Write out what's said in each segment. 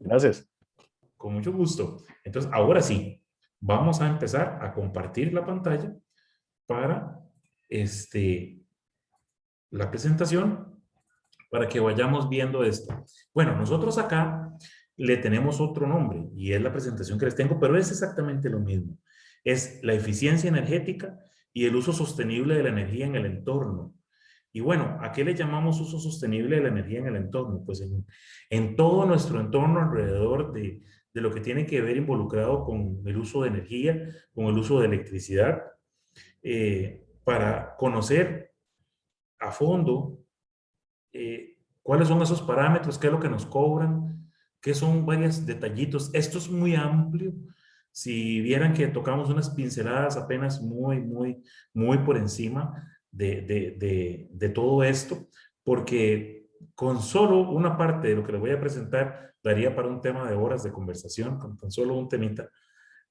Gracias. Con mucho gusto. Entonces, ahora sí, vamos a empezar a compartir la pantalla para la presentación, para que vayamos viendo esto. Bueno, nosotros acá le tenemos otro nombre y es la presentación que les tengo, pero es exactamente lo mismo. Es la eficiencia energética y el uso sostenible de la energía en el entorno. Y bueno, ¿a qué le llamamos uso sostenible de la energía en el entorno? Pues en todo nuestro entorno alrededor de lo que tiene que ver involucrado con el uso de energía, con el uso de electricidad, para conocer a fondo cuáles son esos parámetros, qué es lo que nos cobran, qué son varios detallitos. Esto es muy amplio. Si vieran que tocamos unas pinceladas apenas muy por encima de todo esto, porque con solo una parte de lo que les voy a presentar daría para un tema de horas de conversación, con tan solo un temita.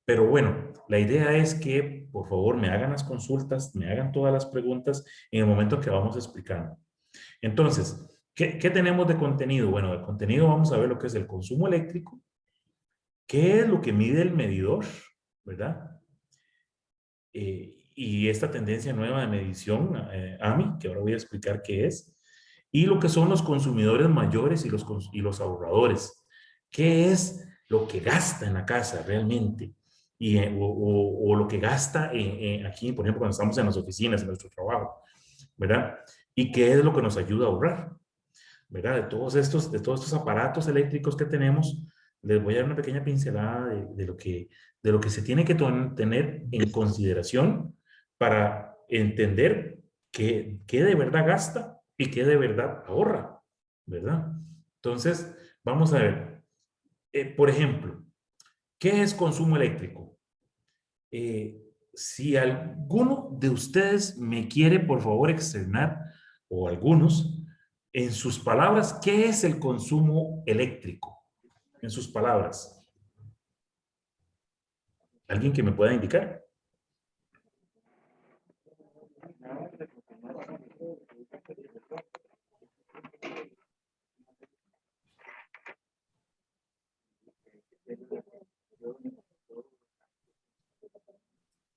Pero bueno, la idea es que por favor me hagan las consultas, me hagan todas las preguntas en el momento que vamos explicando. Entonces, ¿qué tenemos de contenido? Bueno, de contenido vamos a ver lo que es el consumo eléctrico, qué es lo que mide el medidor, ¿verdad? Y esta tendencia nueva de medición, AMI, que ahora voy a explicar qué es, y lo que son los consumidores mayores y los ahorradores. ¿Qué es lo que gasta en la casa realmente? O lo que gasta aquí, por ejemplo, cuando estamos en las oficinas, en nuestro trabajo, ¿verdad? Y qué es lo que nos ayuda a ahorrar. ¿Verdad? De todos estos aparatos eléctricos que tenemos, les voy a dar una pequeña pincelada de lo que se tiene que tener en consideración para entender qué de verdad gasta y qué de verdad ahorra, ¿verdad? Entonces, vamos a ver. Por ejemplo, ¿qué es consumo eléctrico? Si alguno de ustedes me quiere, por favor, externar, o algunos, en sus palabras, ¿qué es el consumo eléctrico? En sus palabras. ¿Alguien que me pueda indicar?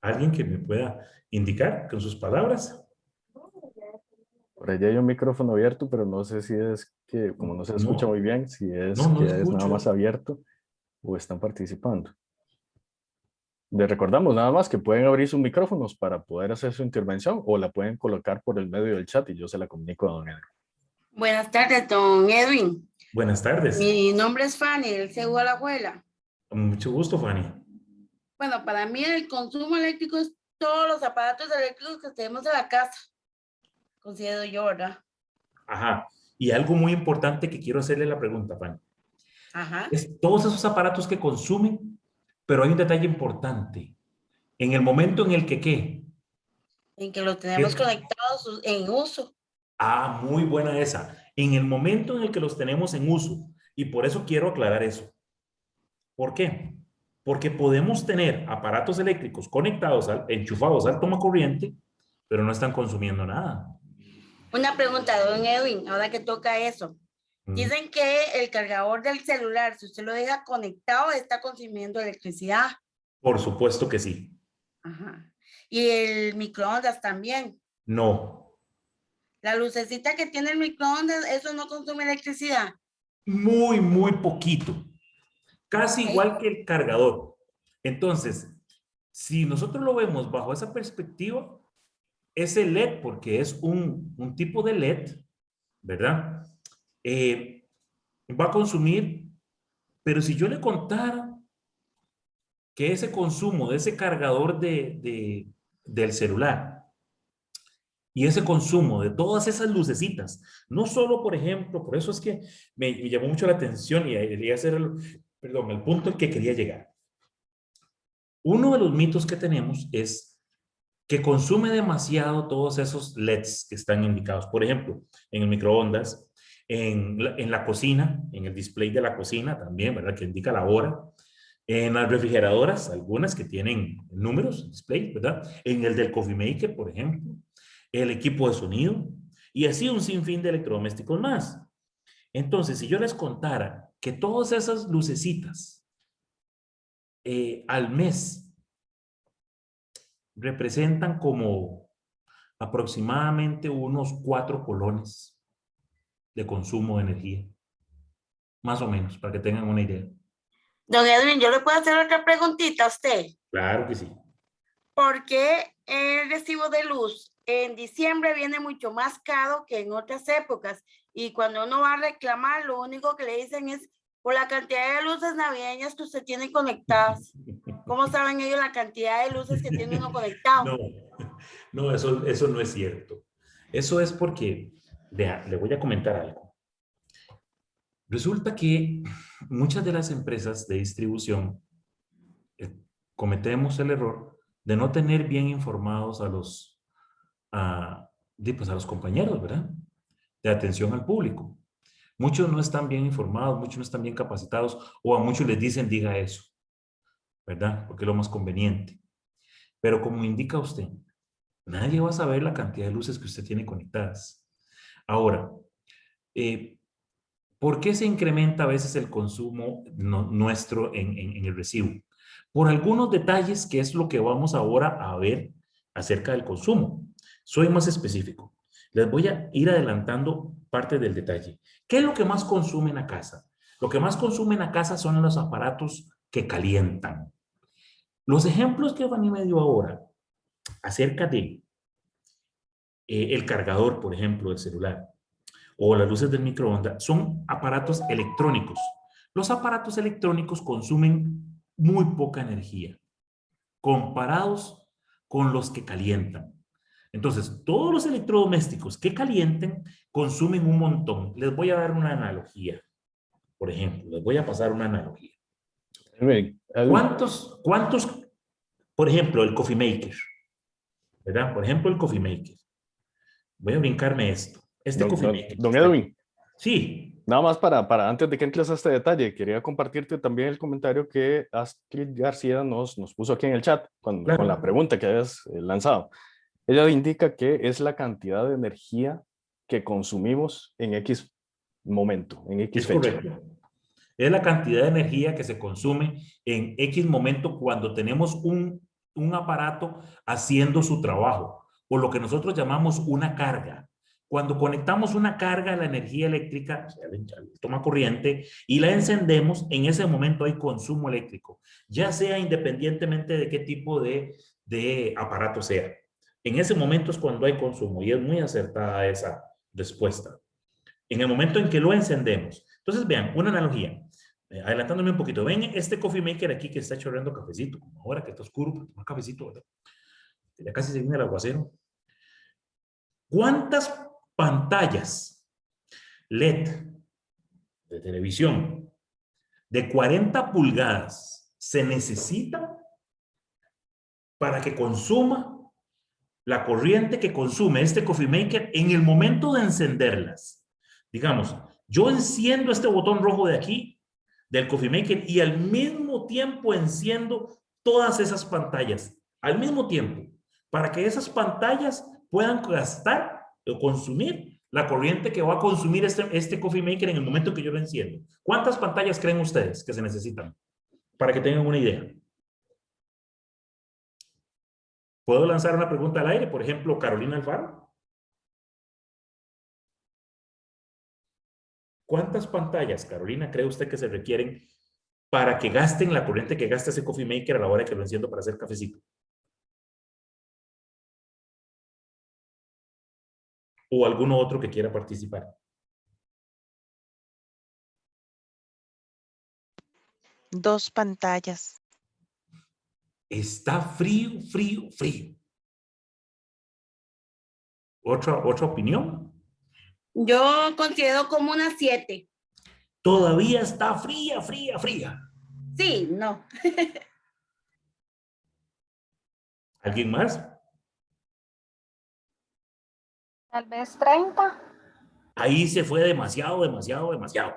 ¿Alguien que me pueda indicar con sus palabras? Por allá hay un micrófono abierto, pero no sé si es que, como no se escucha muy No, bien, si es no que es nada más escucho. abierto o están participando. Les recordamos nada más que pueden abrir sus micrófonos para poder hacer su intervención o la pueden colocar por el medio del chat y yo se la comunico a don Edgar. Buenas tardes, don Edwin. Buenas tardes. Mi nombre es Fanny, del CEU Alajuela. Mucho gusto, Fanny. Bueno, para mí el consumo eléctrico es todos los aparatos eléctricos que tenemos en la casa, considero yo, ¿verdad? Ajá. Y algo muy importante que quiero hacerle la pregunta, Fanny. Ajá. Es todos esos aparatos que consumen, pero hay un detalle importante. En el momento en el que, ¿qué? En que los tenemos conectados en uso. Muy buena esa. En el momento en el que los tenemos en uso. Y por eso quiero aclarar eso. ¿Por qué? Porque podemos tener aparatos eléctricos conectados, enchufados al toma corriente, pero no están consumiendo nada. Una pregunta, don Edwin, ahora que toca eso. Dicen que el cargador del celular, si usted lo deja conectado, está consumiendo electricidad. Por supuesto que sí. Ajá. Y el microondas también. No. La lucecita que tiene el microondas, eso no consume electricidad. Muy poquito. Casi Okay. igual que el cargador. Entonces, si nosotros lo vemos bajo esa perspectiva, ese LED, porque es un tipo de LED, ¿verdad? Va a consumir, pero si yo le contara que ese consumo de ese cargador del celular y ese consumo de todas esas lucecitas, no solo, por ejemplo, por eso es que me llamó mucho la atención y quería hacer, el punto al que quería llegar. Uno de los mitos que tenemos es que consume demasiado todos esos LEDs que están indicados. Por ejemplo, en el microondas, en la cocina, en el display de la cocina también, ¿verdad? Que indica la hora. En las refrigeradoras, algunas que tienen números, display, ¿verdad? En el del coffee maker, por ejemplo. El equipo de sonido. Y así un sinfín de electrodomésticos más. Entonces, si yo les contara que todas esas lucecitas al mes representan como aproximadamente unos 4 colones de consumo de energía, más o menos, para que tengan una idea. Don Edwin, yo le puedo hacer otra preguntita a usted. Claro que sí. ¿Por qué el recibo de luz en diciembre viene mucho más caro que en otras épocas? Y cuando uno va a reclamar, lo único que le dicen es por la cantidad de luces navideñas que usted tiene conectadas. ¿Cómo saben ellos la cantidad de luces que tiene uno conectado? No, eso no es cierto. Eso es porque, vea, le voy a comentar algo. Resulta que muchas de las empresas de distribución cometemos el error de no tener bien informados a los compañeros, ¿verdad? De atención al público. Muchos no están bien informados, muchos no están bien capacitados, o a muchos les dicen diga eso, ¿verdad? Porque es lo más conveniente. Pero como indica usted, nadie va a saber la cantidad de luces que usted tiene conectadas. Ahora, ¿por qué se incrementa a veces el consumo nuestro en el recibo? Por algunos detalles que es lo que vamos ahora a ver acerca del consumo. Soy más específico. Les voy a ir adelantando parte del detalle. ¿Qué es lo que más consume en la casa? Lo que más consume en la casa son los aparatos que calientan. Los ejemplos que Fanny me dio ahora acerca de el cargador, por ejemplo, del celular, o las luces del microondas, son aparatos electrónicos. Los aparatos electrónicos consumen muy poca energía comparados con los que calientan. Entonces, todos los electrodomésticos que calienten consumen un montón. Les voy a dar una analogía. Por ejemplo, les voy a pasar una analogía. ¿Cuántos, por ejemplo, el coffee maker, ¿verdad? Por ejemplo, el coffee maker. Voy a brincarme esto. Coffee maker. Don Edwin. Sí. Nada más para antes de que entres a este detalle, quería compartirte también el comentario que Astrid García nos puso aquí en el chat con la pregunta que habías lanzado. Ella indica que es la cantidad de energía que consumimos en X momento, en X fecha. Correcto. Es la cantidad de energía que se consume en X momento cuando tenemos un aparato haciendo su trabajo, o lo que nosotros llamamos una carga. Cuando conectamos una carga a la energía eléctrica, toma corriente, y la encendemos, en ese momento hay consumo eléctrico, ya sea independientemente de qué tipo de aparato sea. En ese momento es cuando hay consumo, y es muy acertada esa respuesta. En el momento en que lo encendemos. Entonces, vean, una analogía. Adelantándome un poquito. Ven este coffee maker aquí que está chorreando cafecito. Como ahora que está oscuro, para tomar cafecito, ¿verdad? Ya casi se viene el aguacero. ¿Cuántas pantallas LED de televisión de 40 pulgadas se necesitan para que consuma la corriente que consume este coffee maker en el momento de encenderlas? Digamos, yo enciendo este botón rojo de aquí, del coffee maker, y al mismo tiempo enciendo todas esas pantallas, al mismo tiempo, para que esas pantallas puedan gastar o consumir la corriente que va a consumir este coffee maker en el momento que yo lo enciendo. ¿Cuántas pantallas creen ustedes que se necesitan? Para que tengan una idea. ¿Puedo lanzar una pregunta al aire? Por ejemplo, Carolina Alfaro. ¿Cuántas pantallas, Carolina, cree usted que se requieren para que gasten la corriente que gasta ese coffee maker a la hora que lo enciendo para hacer cafecito? ¿O alguno otro que quiera participar? Dos pantallas. Está frío, frío, frío. ¿Otra opinión? Yo considero como una 7. Todavía está fría, fría, fría. Sí, no. ¿Alguien más? Tal vez 30. Ahí se fue demasiado, demasiado, demasiado.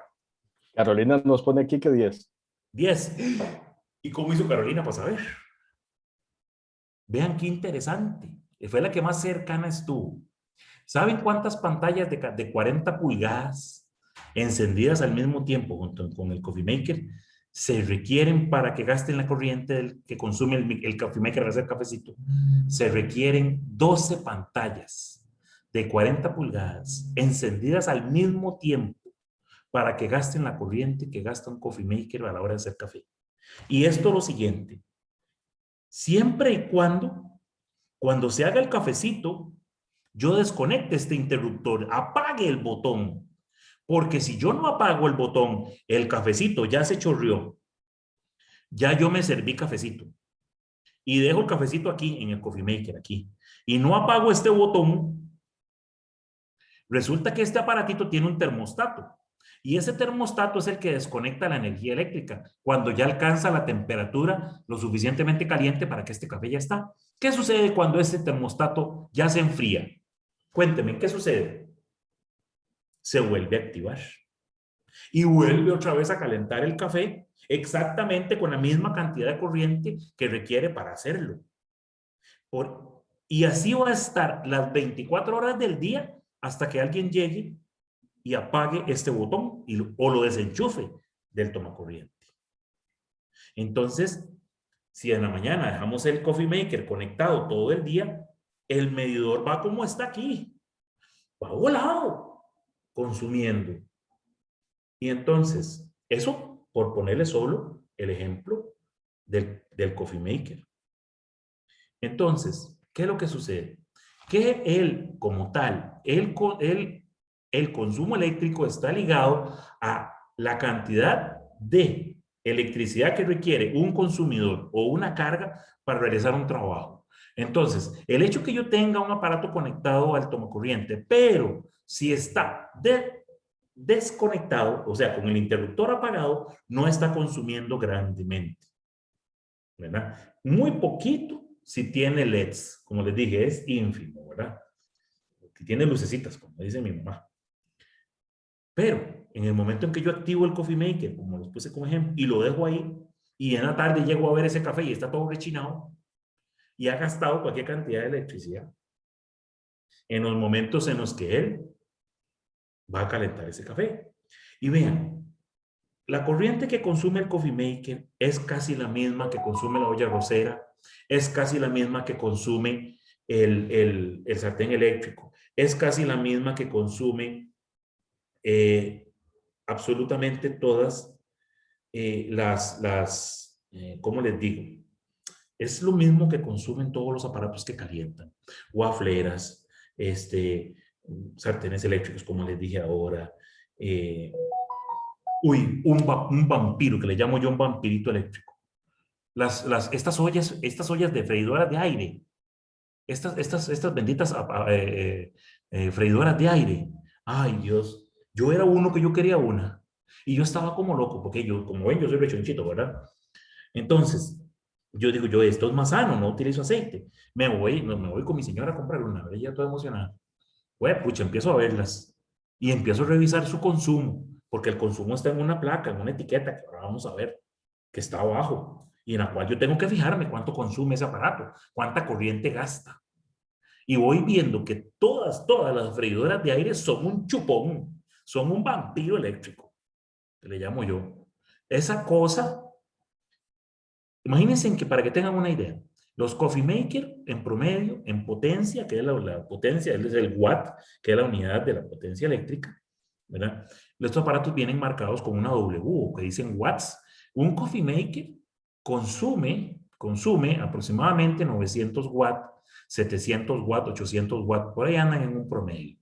Carolina nos pone aquí que 10. 10. ¿Y cómo hizo Carolina para saber? Vean qué interesante. Fue la que más cercana estuvo. ¿Saben cuántas pantallas de 40 pulgadas encendidas al mismo tiempo junto con el coffee maker, se requieren para que gasten la corriente que consume el coffee maker al hacer cafecito, se requieren 12 pantallas de 40 pulgadas encendidas al mismo tiempo para que gasten la corriente que gasta un coffee maker a la hora de hacer café. Y esto lo siguiente, siempre y cuando se haga el cafecito, yo desconecte este interruptor, apague el botón, porque si yo no apago el botón, el cafecito ya se chorreó, ya yo me serví cafecito y dejo el cafecito aquí en el coffee maker, aquí, y no apago este botón, resulta que este aparatito tiene un termostato. Y ese termostato es el que desconecta la energía eléctrica cuando ya alcanza la temperatura lo suficientemente caliente para que este café ya está. ¿Qué sucede cuando este termostato ya se enfría? Cuénteme, ¿qué sucede? Se vuelve a activar. Y vuelve otra vez a calentar el café exactamente con la misma cantidad de corriente que requiere para hacerlo. Y así va a estar las 24 horas del día hasta que alguien llegue y apague este botón o lo desenchufe del tomacorriente. Entonces, si en la mañana dejamos el coffee maker conectado todo el día, el medidor va como está aquí, va volado, consumiendo. Y entonces, eso por ponerle solo el ejemplo del coffee maker. Entonces, ¿qué es lo que sucede? Que él, como tal, el consumo eléctrico está ligado a la cantidad de electricidad que requiere un consumidor o una carga para realizar un trabajo. Entonces, el hecho que yo tenga un aparato conectado al tomacorriente, pero si está desconectado, o sea, con el interruptor apagado, no está consumiendo grandemente, ¿verdad? Muy poquito si tiene LEDs, como les dije, es ínfimo, ¿verdad? Que tiene lucecitas, como dice mi mamá. Pero en el momento en que yo activo el coffee maker, como los puse como ejemplo, y lo dejo ahí, y en la tarde llego a ver ese café y está todo rechinado, y ha gastado cualquier cantidad de electricidad, en los momentos en los que él va a calentar ese café. Y vean, la corriente que consume el coffee maker es casi la misma que consume la olla arrocera, es casi la misma que consume el sartén eléctrico, es casi la misma que consume absolutamente todas ¿cómo les digo? Es lo mismo que consumen todos los aparatos que calientan, wafleras, sartenes eléctricos, como les dije ahora, un vampiro, que le llamo yo un vampirito eléctrico. Estas ollas de freidoras de aire, estas benditas freidoras de aire. Ay, Dios, yo era uno que yo quería una. Y yo estaba como loco, porque yo, como ven, yo soy rechonchito, ¿verdad? Entonces, yo digo, esto es más sano, no utilizo aceite. Me voy con mi señora a comprar una, ella toda emocionada. Bueno, pucha, empiezo a verlas y empiezo a revisar su consumo, porque el consumo está en una placa, en una etiqueta, que ahora vamos a ver, que está abajo, y en la cual yo tengo que fijarme cuánto consume ese aparato, cuánta corriente gasta. Y voy viendo que todas las freidoras de aire son un chupón, son un vampiro eléctrico, que le llamo yo. Esa cosa, imagínense que para que tengan una idea, los coffee maker en promedio, en potencia, que es la potencia, es el watt, que es la unidad de la potencia eléctrica, ¿verdad? Estos aparatos vienen marcados con una W, que dicen watts. Un coffee maker consume aproximadamente 900 watts, 700 watts, 800 watts, por ahí andan en un promedio.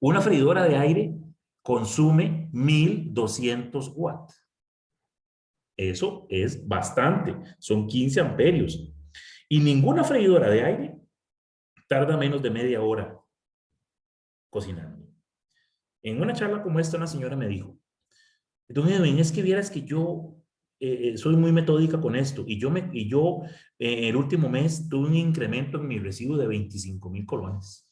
Una freidora de aire consume 1200 watts. Eso es bastante, son 15 amperios. Y ninguna freidora de aire tarda menos de media hora cocinando. En una charla como esta, una señora me dijo, don Edwin, es que vieras que yo soy muy metódica con esto y yo el último mes tuve un incremento en mi recibo de 25,000 colones.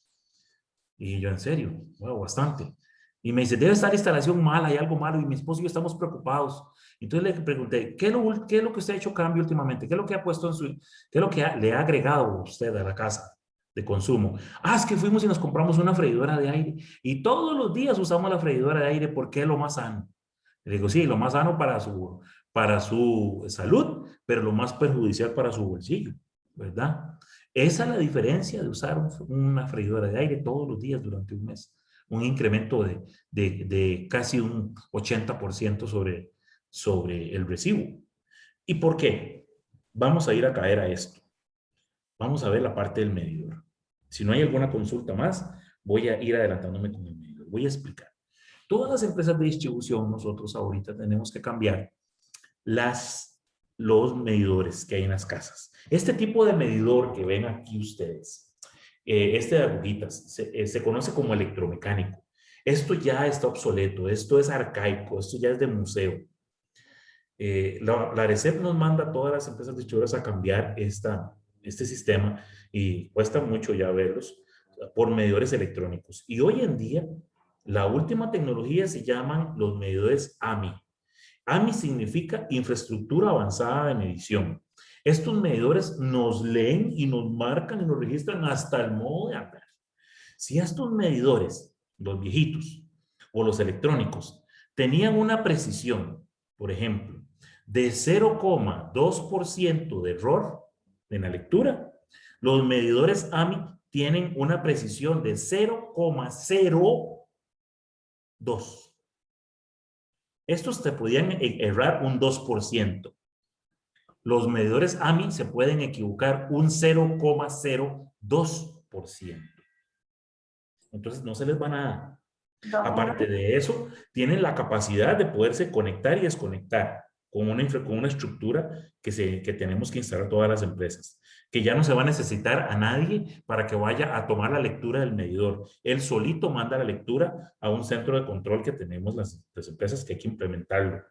Y yo, en serio, wow, bastante. Y me dice, debe estar la instalación mala, hay algo malo, y mi esposo y yo estamos preocupados. Entonces le pregunté, ¿qué es lo que usted ha hecho cambio últimamente? ¿Qué es lo que ha puesto qué es lo que le ha agregado usted a la casa? de consumo. Ah, es que fuimos y nos compramos una freidora de aire y todos los días usamos la freidora de aire porque es lo más sano. Le digo, sí, lo más sano para su salud, pero lo más perjudicial para su bolsillo, ¿verdad? Esa es la diferencia de usar una freidora de aire todos los días durante un mes. Un incremento de casi un 80% sobre el recibo. ¿Y por qué? Vamos a ir a caer a esto. Vamos a ver la parte del medidor. Si no hay alguna consulta más, voy a ir adelantándome con el medidor. Voy a explicar. Todas las empresas de distribución, nosotros ahorita tenemos que cambiar los medidores que hay en las casas. Este tipo de medidor que ven aquí ustedes, este de agujitas, se conoce como electromecánico. Esto ya está obsoleto, esto es arcaico, esto ya es de museo. La ARECEP nos manda a todas las empresas distribuidoras a cambiar este sistema y cuesta mucho ya verlos por medidores electrónicos. Y hoy en día, la última tecnología se llaman los medidores AMI. AMI significa infraestructura avanzada de medición. Estos medidores nos leen y nos marcan y nos registran hasta el modo de andar. Si estos medidores, los viejitos o los electrónicos, tenían una precisión, por ejemplo, de 0,2% de error en la lectura, los medidores AMI tienen una precisión de 0,02. Estos te podían errar un 2%. Los medidores AMI se pueden equivocar un 0,02%. Entonces no se les va nada. Aparte de eso, tienen la capacidad de poderse conectar y desconectar con una estructura que tenemos que instalar todas las empresas, que ya no se va a necesitar a nadie para que vaya a tomar la lectura del medidor. Él solito manda la lectura a un centro de control que tenemos las empresas, que hay que implementarlo.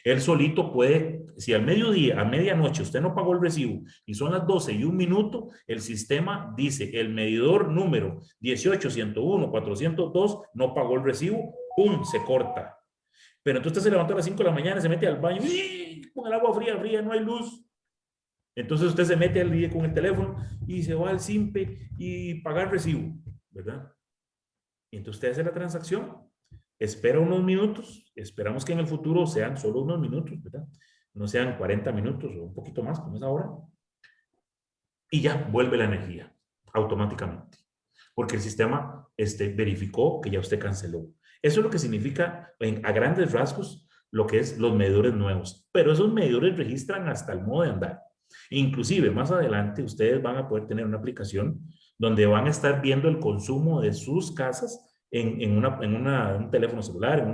Él solito puede, si al mediodía, a medianoche, usted no pagó el recibo y son las 12:01, el sistema dice, el medidor número 18-101-402 no pagó el recibo, ¡pum!, se corta. Pero entonces usted se levanta a las 5 de la mañana, se mete al baño, ¡y! Con el agua fría, no hay luz. Entonces usted se mete al día con el teléfono y se va al SIMPE y paga el recibo, ¿verdad? Y entonces usted hace la transacción, espera unos minutos, esperamos que en el futuro sean solo unos minutos, ¿verdad? No sean 40 minutos o un poquito más, como es ahora. Y ya vuelve la energía automáticamente, porque el sistema verificó que ya usted canceló. Eso es lo que significa, a grandes rasgos, lo que es los medidores nuevos. Pero esos medidores registran hasta el modo de andar. Inclusive, más adelante, ustedes van a poder tener una aplicación donde van a estar viendo el consumo de sus casas en un teléfono celular, en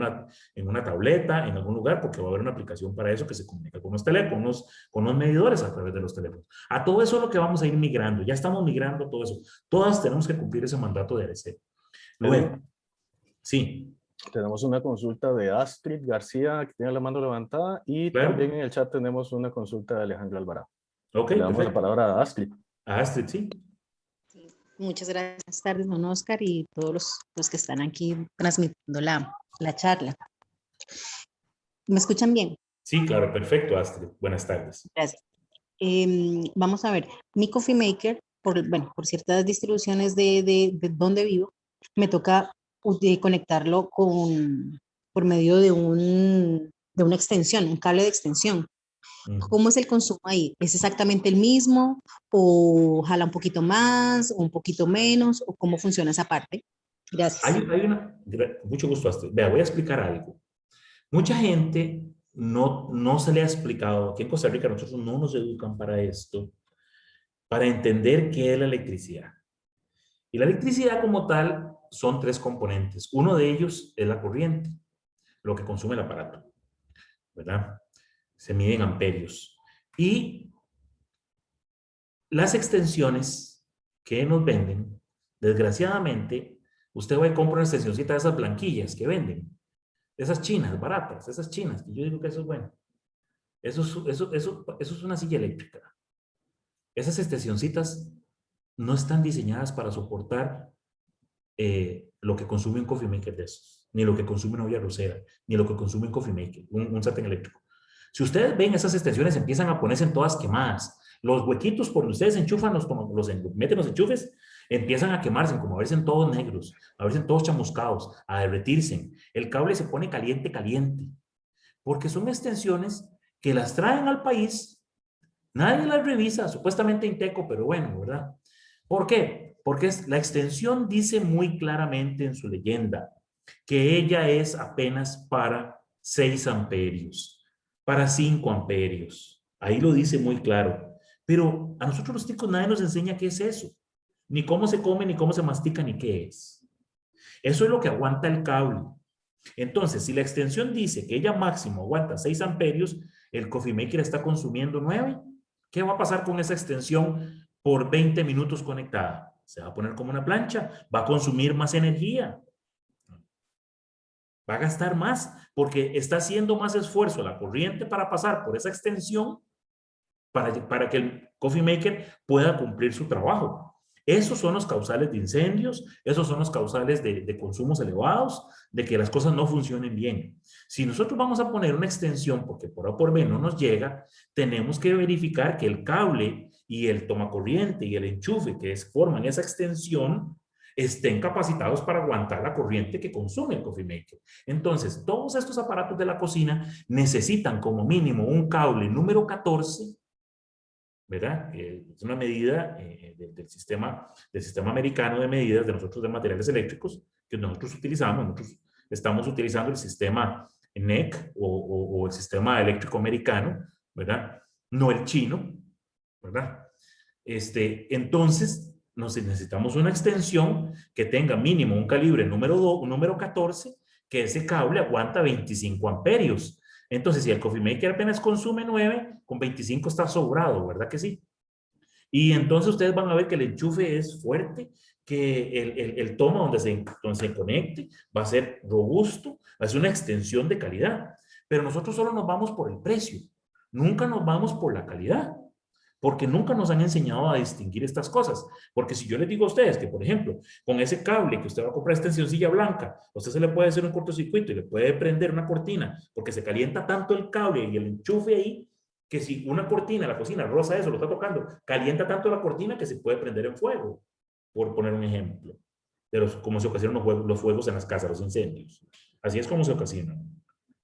una tableta, en algún lugar, porque va a haber una aplicación para eso que se comunica con los teléfonos, con los medidores a través de los teléfonos. A todo eso es lo que vamos a ir migrando. Ya estamos migrando todo eso. Todas tenemos que cumplir ese mandato de ARECEP. Luego, sí. Tenemos una consulta de Astrid García, que tiene la mano levantada, y Claro. también en el chat tenemos una consulta de Alejandro Alvarado. Ok, Le damos la palabra a Astrid. A Astrid, sí. Muchas gracias. Buenas tardes, don Oscar, y todos los que están aquí transmitiendo la charla. ¿Me escuchan bien? Sí, claro, perfecto, Astrid. Buenas tardes. Gracias. Vamos a ver, mi Coffee Maker, por ciertas distribuciones de donde vivo, me toca conectarlo por medio de una extensión, un cable de extensión. ¿Cómo es el consumo ahí? ¿Es exactamente el mismo? ¿O jala un poquito más? ¿O un poquito menos? ¿O cómo funciona esa parte? Gracias. Mucho gusto, Astrid. Vea, voy a explicar algo. Mucha gente no se le ha explicado. Aquí en Costa Rica nosotros no nos educan para esto, para entender qué es la electricidad. Y la electricidad como tal son 3 componentes. Uno de ellos es la corriente, lo que consume el aparato, ¿verdad? Se mide en amperios. Y las extensiones que nos venden, desgraciadamente, usted va y compra una extensioncita de esas blanquillas que venden, esas chinas baratas, esas chinas, que yo digo que eso es bueno. Eso es una silla eléctrica. Esas extensioncitas no están diseñadas para soportar lo que consume un coffee maker de esos, ni lo que consume una olla arrocera, ni lo que consume un coffee maker, un sartén eléctrico. Si ustedes ven, esas extensiones empiezan a ponerse en todas quemadas. Los huequitos por donde ustedes enchufan, meten los enchufes, Empiezan a quemarse, como a verse todos negros, a verse todos chamuscados, a derretirse. El cable se pone caliente, caliente, porque son extensiones que las traen al país, nadie las revisa, supuestamente Inteco, pero bueno, ¿verdad? ¿Por qué? Porque la extensión dice muy claramente en su leyenda que ella es apenas para 6 amperios, para 5 amperios. Ahí lo dice muy claro. Pero a nosotros los ticos nadie nos enseña qué es eso. Ni cómo se come, ni cómo se mastica, ni qué es. Eso es lo que aguanta el cable. Entonces, si la extensión dice que ella máximo aguanta 6 amperios, el coffee maker está consumiendo 9. ¿Qué va a pasar con esa extensión por 20 minutos conectada? Se va a poner como una plancha, va a consumir más energía, va a gastar más, porque está haciendo más esfuerzo la corriente para pasar por esa extensión para que el coffee maker pueda cumplir su trabajo. Esos son los causales de incendios, esos son los causales de consumos elevados, de que las cosas no funcionen bien. Si nosotros vamos a poner una extensión, porque por A por B no nos llega, tenemos que verificar que el cable y el tomacorriente y el enchufe que forman esa extensión estén capacitados para aguantar la corriente que consume el coffee maker. Entonces, todos estos aparatos de la cocina necesitan como mínimo un cable número 14, ¿verdad? Es una medida del sistema americano de medidas de nosotros de materiales eléctricos que nosotros utilizamos. Nosotros estamos utilizando el sistema NEC o el sistema eléctrico americano, ¿verdad? No el chino, ¿verdad? Entonces, necesitamos una extensión que tenga mínimo un calibre número 14, que ese cable aguanta 25 amperios. Entonces, si el coffee maker apenas consume 9, con 25 está sobrado, ¿verdad que sí? Y entonces ustedes van a ver que el enchufe es fuerte, que el toma donde se conecte va a ser robusto, va a ser una extensión de calidad. Pero nosotros solo nos vamos por el precio, nunca nos vamos por la calidad, porque nunca nos han enseñado a distinguir estas cosas. Porque si yo les digo a ustedes que, por ejemplo, con ese cable que usted va a comprar extensioncilla blanca, a usted se le puede hacer un cortocircuito y le puede prender una cortina, porque se calienta tanto el cable y el enchufe ahí, que si una cortina, la cocina rosa eso, lo está tocando, calienta tanto la cortina que se puede prender en fuego, por poner un ejemplo, de cómo se ocasionan los fuegos en las casas, los incendios. Así es como se ocasionan.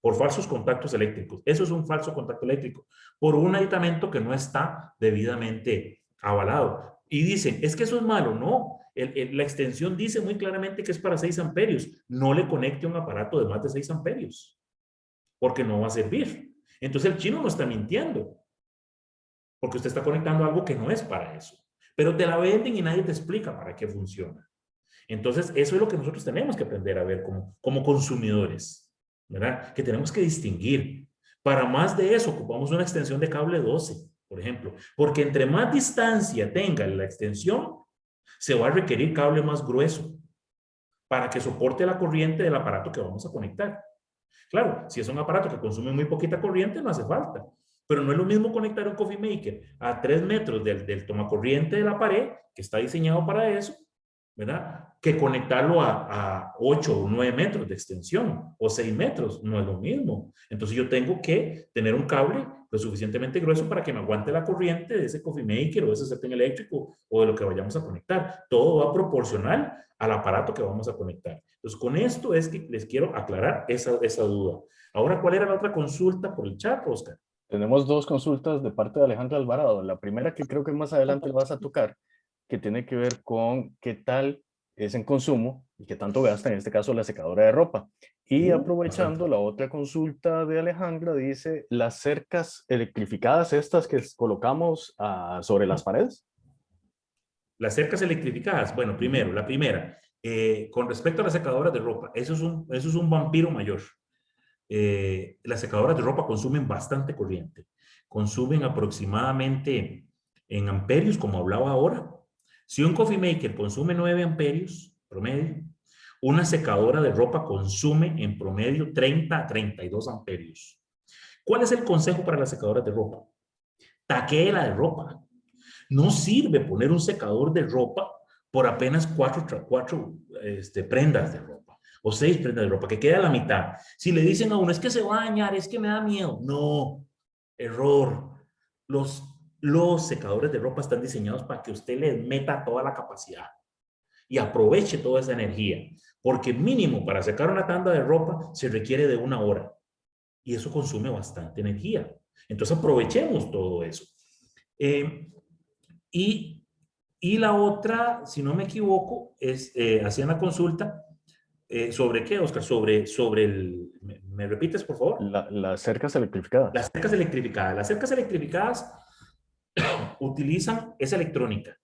Por falsos contactos eléctricos. Eso es un falso contacto eléctrico. Por un aditamento que no está debidamente avalado. Y dicen, es que eso es malo. No, la extensión dice muy claramente que es para 6 amperios. No le conecte un aparato de más de 6 amperios. Porque no va a servir. Entonces el chino no está mintiendo. Porque usted está conectando algo que no es para eso. Pero te la venden y nadie te explica para qué funciona. Entonces eso es lo que nosotros tenemos que aprender a ver como consumidores. ¿Verdad? Que tenemos que distinguir. Para más de eso, ocupamos una extensión de cable 12, por ejemplo, porque entre más distancia tenga la extensión, se va a requerir cable más grueso para que soporte la corriente del aparato que vamos a conectar. Claro, si es un aparato que consume muy poquita corriente, no hace falta. Pero no es lo mismo conectar un coffee maker a 3 metros del tomacorriente de la pared, que está diseñado para eso, ¿verdad? Que conectarlo a 8 o 9 metros de extensión o 6 metros, no es lo mismo. Entonces yo tengo que tener un cable lo suficientemente grueso para que me aguante la corriente de ese coffee maker o de ese sartén eléctrico o de lo que vayamos a conectar. Todo va proporcional al aparato que vamos a conectar. Entonces con esto es que les quiero aclarar esa duda. Ahora, ¿cuál era la otra consulta por el chat, Oscar? Tenemos 2 consultas de parte de Alejandra Alvarado. La primera, que creo que más adelante vas a tocar, que tiene que ver con qué tal es en consumo y qué tanto gasta, en este caso, la secadora de ropa. Y aprovechando la otra consulta de Alejandra, dice, ¿las cercas electrificadas estas que colocamos sobre las paredes? Las cercas electrificadas. Bueno, primero, la primera, con respecto a las secadoras de ropa, eso es un vampiro mayor. Las secadoras de ropa consumen bastante corriente. Consumen aproximadamente en amperios, como hablaba ahora. Si un coffee maker consume 9 amperios promedio, una secadora de ropa consume en promedio 30 a 32 amperios. ¿Cuál es el consejo para las secadoras de ropa? Taquéela de ropa. No sirve poner un secador de ropa por apenas 4 prendas de ropa o 6 prendas de ropa, que queda a la mitad. Si le dicen a uno, es que se va a dañar, es que me da miedo. No, error. Los secadores de ropa están diseñados para que usted les meta toda la capacidad. y aproveche toda esa energía. Porque mínimo para secar una tanda de ropa se requiere de 1 hora. Y eso consume bastante energía. Entonces aprovechemos todo eso. Y la otra, si no me equivoco, es, hacían la consulta sobre qué, Oscar, sobre el, ¿me repites, por favor? Las cercas electrificadas. Las cercas electrificadas. Las cercas electrificadas utilizan esa electrónica.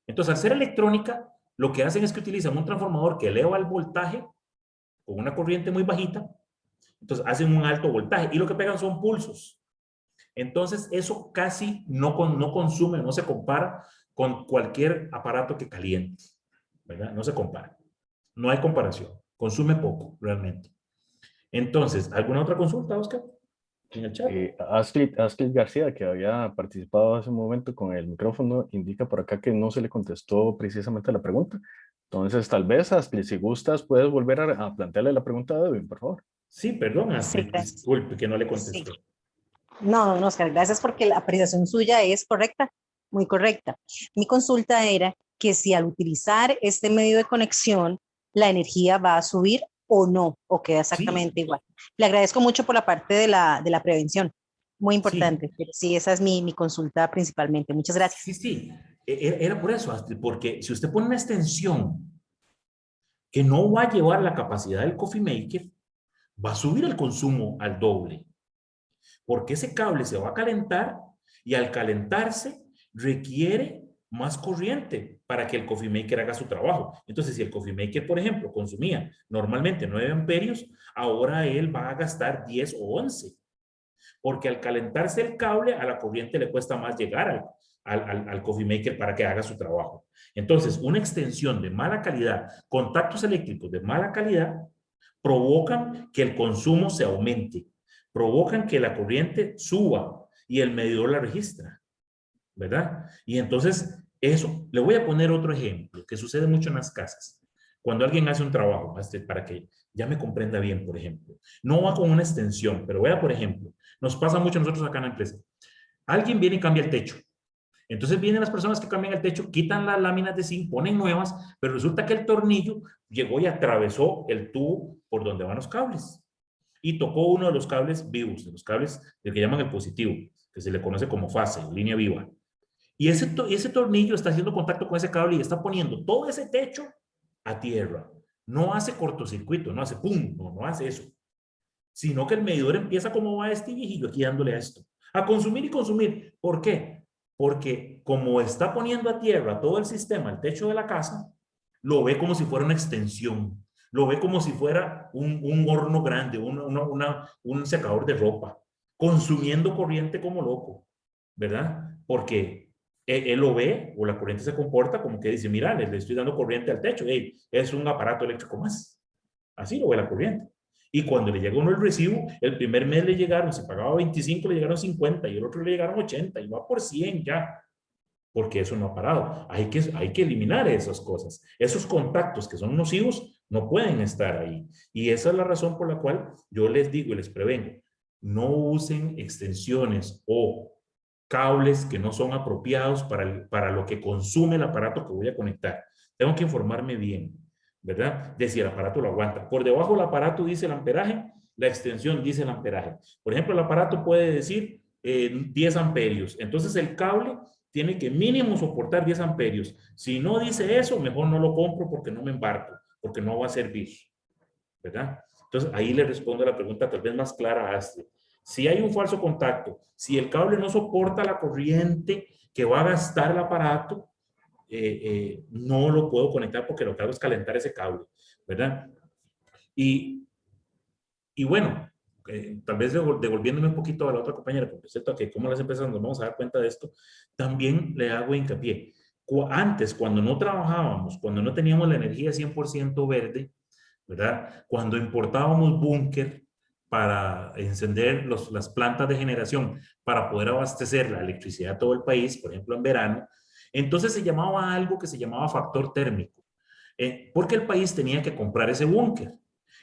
Entonces, al ser electrónica, lo que hacen es que utilizan un transformador que eleva el voltaje con una corriente muy bajita. Entonces, hacen un alto voltaje y lo que pegan son pulsos. Entonces, eso casi no consume, no se compara con cualquier aparato que caliente, ¿verdad? No se compara. No hay comparación. Consume poco, realmente. Entonces, ¿alguna otra consulta, Oscar? En el chat. Astrid García, que había participado hace un momento con el micrófono, indica por acá que no se le contestó precisamente la pregunta. Entonces, tal vez, Astrid, si gustas, puedes volver a plantearle la pregunta a Edwin, por favor. Sí, perdón, Astrid, Sí, gracias. disculpe que no le contesté. Sí. No, Oscar, gracias porque la apreciación suya es correcta, muy correcta. Mi consulta era que si al utilizar este medio de conexión, la energía va a subir o no, o queda exactamente igual. Le agradezco mucho por la parte de la prevención, muy importante. Pero sí, esa es mi consulta principalmente. Muchas gracias. Sí. Era por eso, Astrid, porque si usted pone una extensión que no va a llevar la capacidad del coffee maker, va a subir el consumo al doble. Porque ese cable se va a calentar y al calentarse requiere más corriente para que el coffee maker haga su trabajo. Entonces, si el coffee maker, por ejemplo, consumía normalmente 9 amperios, ahora él va a gastar 10 o 11. Porque al calentarse el cable, a la corriente le cuesta más llegar al coffee maker para que haga su trabajo. Entonces, una extensión de mala calidad, contactos eléctricos de mala calidad, provocan que el consumo se aumente, provocan que la corriente suba y el medidor la registra, ¿verdad? Y entonces, eso, le voy a poner otro ejemplo que sucede mucho en las casas. Cuando alguien hace un trabajo, para que ya me comprenda bien, por ejemplo, no va con una extensión, pero vea, por ejemplo, nos pasa mucho a nosotros acá en la empresa. Alguien viene y cambia el techo. Entonces vienen las personas que cambian el techo, quitan las láminas de zinc, ponen nuevas, pero resulta que el tornillo llegó y atravesó el tubo por donde van los cables y tocó uno de los cables vivos, de los cables del que llaman el positivo, que se le conoce como fase, línea viva. Y ese tornillo está haciendo contacto con ese cable y está poniendo todo ese techo a tierra. No hace cortocircuito, no hace pum, no hace eso. Sino que el medidor empieza como va este viejillo aquí dándole a esto. A consumir y consumir. ¿Por qué? Porque como está poniendo a tierra todo el sistema, el techo de la casa, lo ve como si fuera una extensión. Lo ve como si fuera un horno grande, un secador de ropa, consumiendo corriente como loco, ¿verdad? Porque él lo ve, o la corriente se comporta como que dice, mira, le estoy dando corriente al techo, hey, es un aparato eléctrico más. Así lo ve la corriente. Y cuando le llega uno el recibo, el primer mes le llegaron, se pagaba 25, le llegaron 50 y el otro le llegaron 80 y va por 100 ya. Porque eso no ha parado. Hay que eliminar esas cosas. Esos contactos que son nocivos no pueden estar ahí. Y esa es la razón por la cual yo les digo y les prevengo. No usen extensiones o cables que no son apropiados para lo que consume el aparato que voy a conectar. Tengo que informarme bien, ¿verdad? De si el aparato lo aguanta. Por debajo del aparato dice el amperaje, la extensión dice el amperaje. Por ejemplo, el aparato puede decir 10 amperios. Entonces el cable tiene que mínimo soportar 10 amperios. Si no dice eso, mejor no lo compro porque no me embarco, porque no va a servir, ¿verdad? Entonces ahí le respondo a la pregunta tal vez más clara a Astrid. Si hay un falso contacto, si el cable no soporta la corriente que va a gastar el aparato, no lo puedo conectar porque lo que hago es calentar ese cable, ¿verdad? Y bueno, tal vez devolviéndome un poquito a la otra compañera, porque es cierto que como las empresas nos vamos a dar cuenta de esto, también le hago hincapié. Antes, cuando no trabajábamos, cuando no teníamos la energía 100% verde, ¿verdad? Cuando importábamos búnker para encender las plantas de generación para poder abastecer la electricidad a todo el país, por ejemplo en verano, entonces se llamaba algo que se llamaba factor térmico, porque el país tenía que comprar ese búnker.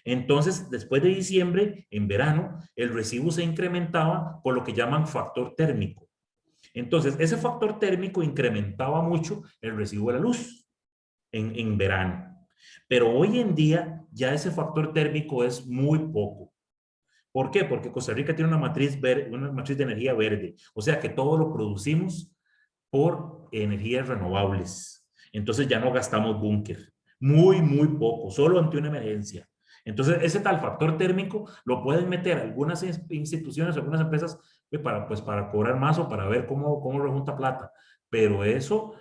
Entonces, después de diciembre, en verano, el recibo se incrementaba por lo que llaman factor térmico. Entonces, ese factor térmico incrementaba mucho el recibo de la luz. en verano. Pero hoy en día ya ese factor térmico es muy poco. ¿Por qué? Porque Costa Rica tiene una matriz de energía verde. O sea que todo lo producimos por energías renovables. Entonces ya no gastamos búnker. Muy, muy poco. Solo ante una emergencia. Entonces ese tal factor térmico lo pueden meter algunas instituciones, algunas empresas para cobrar más o para ver cómo rejunta plata. Pero eso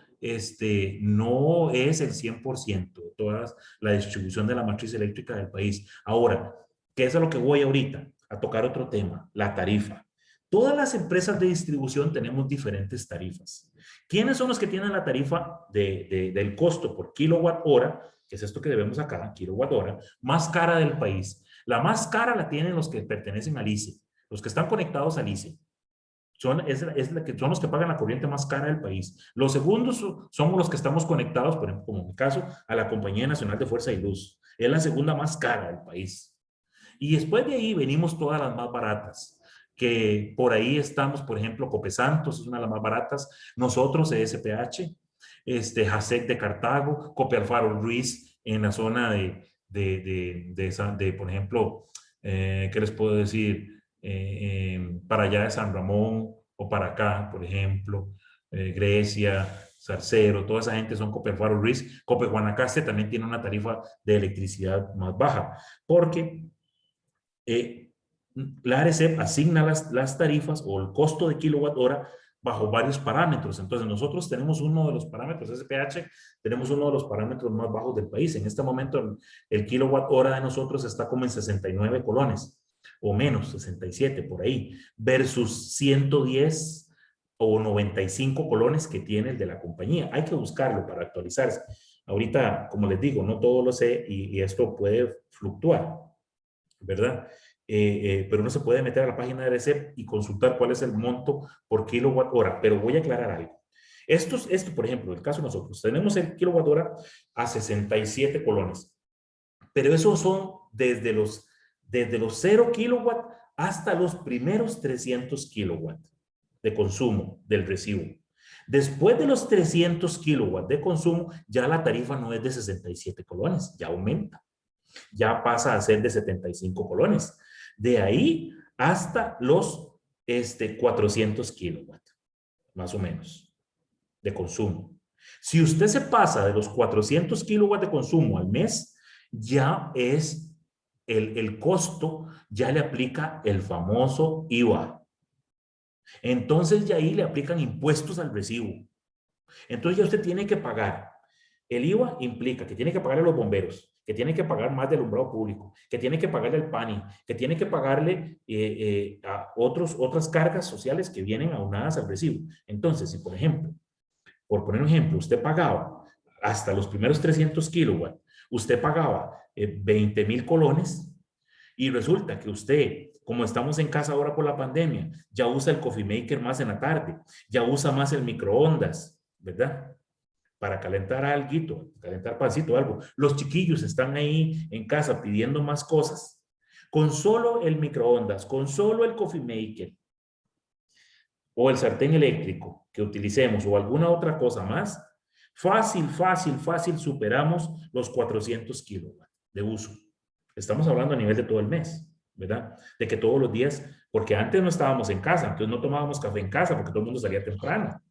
no es el 100% de toda la distribución de la matriz eléctrica del país. Ahora, ¿qué es a lo que voy ahorita? A tocar otro tema, la tarifa. Todas las empresas de distribución tenemos diferentes tarifas. ¿Quiénes son los que tienen la tarifa del costo por kilowatt hora, que es esto que debemos acá, kilowatt hora, más cara del país? La más cara la tienen los que pertenecen al ICE, los que están conectados al ICE. Son los que pagan la corriente más cara del país. Los segundos somos los que estamos conectados, por ejemplo, como en mi caso, a la Compañía Nacional de Fuerza y Luz. Es la segunda más cara del país. Y después de ahí venimos todas las más baratas, que por ahí estamos, por ejemplo, Copesantos es una de las más baratas, nosotros, ESPH, JASEC de Cartago, Copialfaro Ruiz en la zona de por ejemplo, ¿qué les puedo decir? Para allá de San Ramón o para acá, por ejemplo, Grecia, Zarcero, toda esa gente son Copialfaro Ruiz. Cope Guanacaste también tiene una tarifa de electricidad más baja, porque la ARECEP asigna las tarifas o el costo de kilowatt hora bajo varios parámetros. Entonces nosotros tenemos uno de los parámetros, SPH, tenemos uno de los parámetros más bajos del país. En este momento el kilowatt hora de nosotros está como en 69 colones o menos, 67 por ahí, versus 110 o 95 colones que tiene el de la compañía. Hay que buscarlo para actualizarse. Ahorita, como les digo, no todo lo sé y esto puede fluctuar, ¿verdad? Pero uno se puede meter a la página de ARECEP y consultar cuál es el monto por kilowatt hora. Pero voy a aclarar algo. Esto, por ejemplo, en el caso de nosotros, tenemos el kilowatt hora a 67 colones. Pero esos son desde los 0 kilowatt hasta los primeros 300 kilowatt de consumo del recibo. Después de los 300 kilowatt de consumo, ya la tarifa no es de 67 colones, ya aumenta. Ya pasa a ser de 75 colones. De ahí hasta los 400 kilowatt, más o menos, de consumo. Si usted se pasa de los 400 kilowatt de consumo al mes, ya es el costo, ya le aplica el famoso IVA. Entonces ya ahí le aplican impuestos al recibo. Entonces ya usted tiene que pagar. El IVA implica que tiene que pagarle a los bomberos, que tiene que pagar más del alumbrado público, que tiene que pagarle al PANI, que tiene que pagarle a otras cargas sociales que vienen aunadas al recibo. Entonces, si por ejemplo, por poner un ejemplo, usted pagaba hasta los primeros 300 kilowatt, usted pagaba 20,000 colones y resulta que usted, como estamos en casa ahora por la pandemia, ya usa el coffee maker más en la tarde, ya usa más el microondas, ¿verdad? Para calentar algo, calentar pancito o algo. Los chiquillos están ahí en casa pidiendo más cosas. Con solo el microondas, con solo el coffee maker o el sartén eléctrico que utilicemos o alguna otra cosa más, fácil superamos los 400 kilowatts de uso. Estamos hablando a nivel de todo el mes, ¿verdad? De que todos los días, porque antes no estábamos en casa, entonces no tomábamos café en casa porque todo el mundo salía temprano.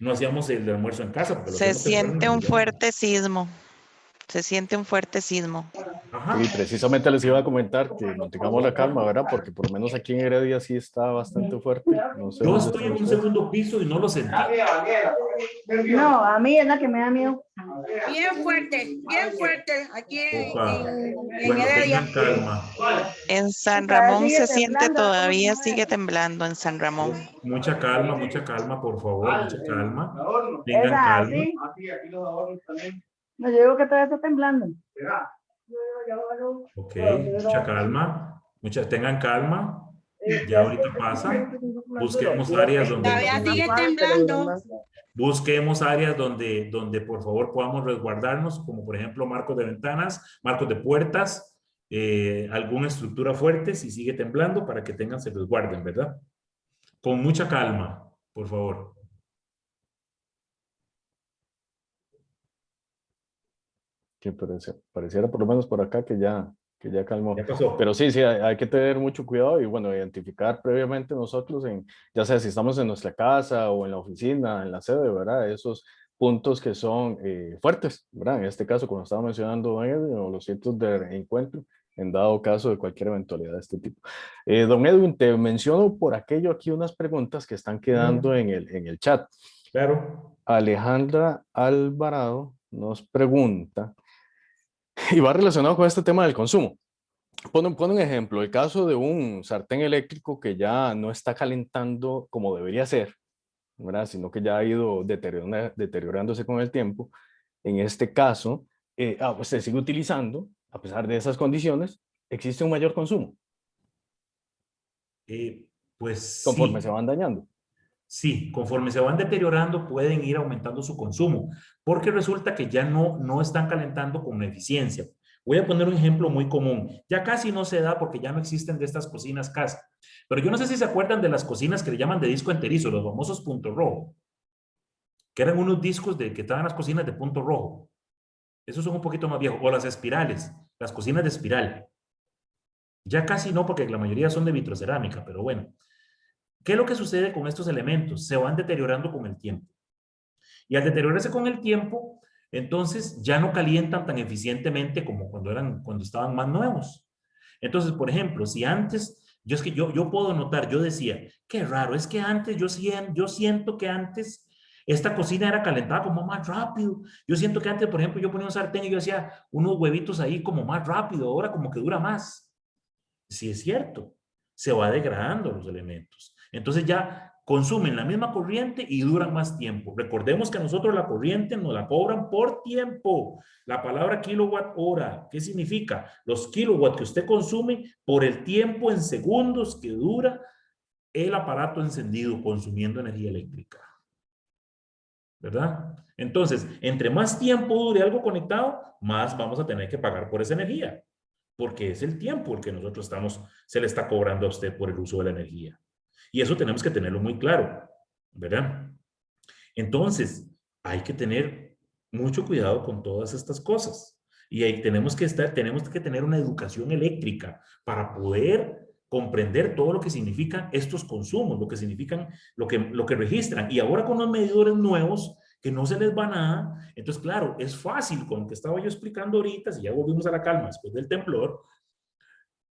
No hacíamos el almuerzo en casa. Porque Se siente un fuerte sismo. Se siente un fuerte sismo. Ajá. Y precisamente les iba a comentar que mantengamos la calma, ¿verdad? Porque por lo menos aquí en Heredia sí está bastante fuerte. No sé, yo estoy en un segundo piso y no lo sentí. No, a mí es la que me da miedo. Bien fuerte, aquí en Bueno, Heredia. tengan calma. En San Ramón se siente todavía, sigue temblando en San Ramón. Mucha calma, por favor, mucha calma. Tengan calma. No, yo digo que todavía está temblando. Ok, mucha calma. Tengan calma. Ya ahorita pasa. Busquemos áreas Todavía sigue temblando. Busquemos áreas donde por favor podamos resguardarnos, como por ejemplo marcos de ventanas, marcos de puertas, alguna estructura fuerte si sigue temblando para que se resguarden, ¿verdad? Con mucha calma, por favor. que pareciera por lo menos por acá que ya calmó. Ya pasó. Pero sí, hay que tener mucho cuidado y bueno, identificar previamente nosotros, ya sea si estamos en nuestra casa o en la oficina, en la sede, ¿verdad? Esos puntos que son fuertes, ¿verdad? En este caso, como estaba mencionando don Edwin, o los sitios de encuentro, en dado caso de cualquier eventualidad de este tipo. Don Edwin, te menciono por aquello aquí unas preguntas que están quedando en el chat. Claro. Alejandra Alvarado nos pregunta, y va relacionado con este tema del consumo. Pone un ejemplo, el caso de un sartén eléctrico que ya no está calentando como debería ser, ¿verdad? Sino que ya ha ido deteriorándose con el tiempo. En este caso, pues se sigue utilizando, a pesar de esas condiciones, existe un mayor consumo Pues conforme sí. se van dañando. Sí, conforme se van deteriorando pueden ir aumentando su consumo, porque resulta que ya no están calentando con eficiencia. Voy a poner un ejemplo muy común. Ya casi no se da porque ya no existen de estas cocinas casa. Pero yo no sé si se acuerdan de las cocinas que le llaman de disco enterizo, los famosos punto rojo, que eran unos discos que estaban en las cocinas de punto rojo. Esos son un poquito más viejos. O las espirales, las cocinas de espiral. Ya casi no, porque la mayoría son de vitrocerámica, pero bueno. ¿Qué es lo que sucede con estos elementos? Se van deteriorando con el tiempo. Y al deteriorarse con el tiempo, entonces ya no calientan tan eficientemente como cuando estaban más nuevos. Entonces, por ejemplo, si antes, yo puedo notar, yo decía, qué raro, es que antes yo siento que antes esta cocina era calentada como más rápido. Yo siento que antes, por ejemplo, yo ponía un sartén y yo hacía unos huevitos ahí como más rápido, ahora como que dura más. Sí es cierto, se va degradando los elementos. Entonces ya consumen la misma corriente y duran más tiempo. Recordemos que a nosotros la corriente nos la cobran por tiempo. La palabra kilowatt hora, ¿qué significa? Los kilowatts que usted consume por el tiempo en segundos que dura el aparato encendido consumiendo energía eléctrica. ¿Verdad? Entonces, entre más tiempo dure algo conectado, más vamos a tener que pagar por esa energía. Porque es el tiempo el que nosotros se le está cobrando a usted por el uso de la energía. Y eso tenemos que tenerlo muy claro, ¿verdad? Entonces, hay que tener mucho cuidado con todas estas cosas. Y ahí tenemos que tener una educación eléctrica para poder comprender todo lo que significan estos consumos, lo que significan, lo que registran. Y ahora con los medidores nuevos, que no se les va nada, entonces claro, es fácil, con lo que estaba yo explicando ahorita, si ya volvimos a la calma después del temblor,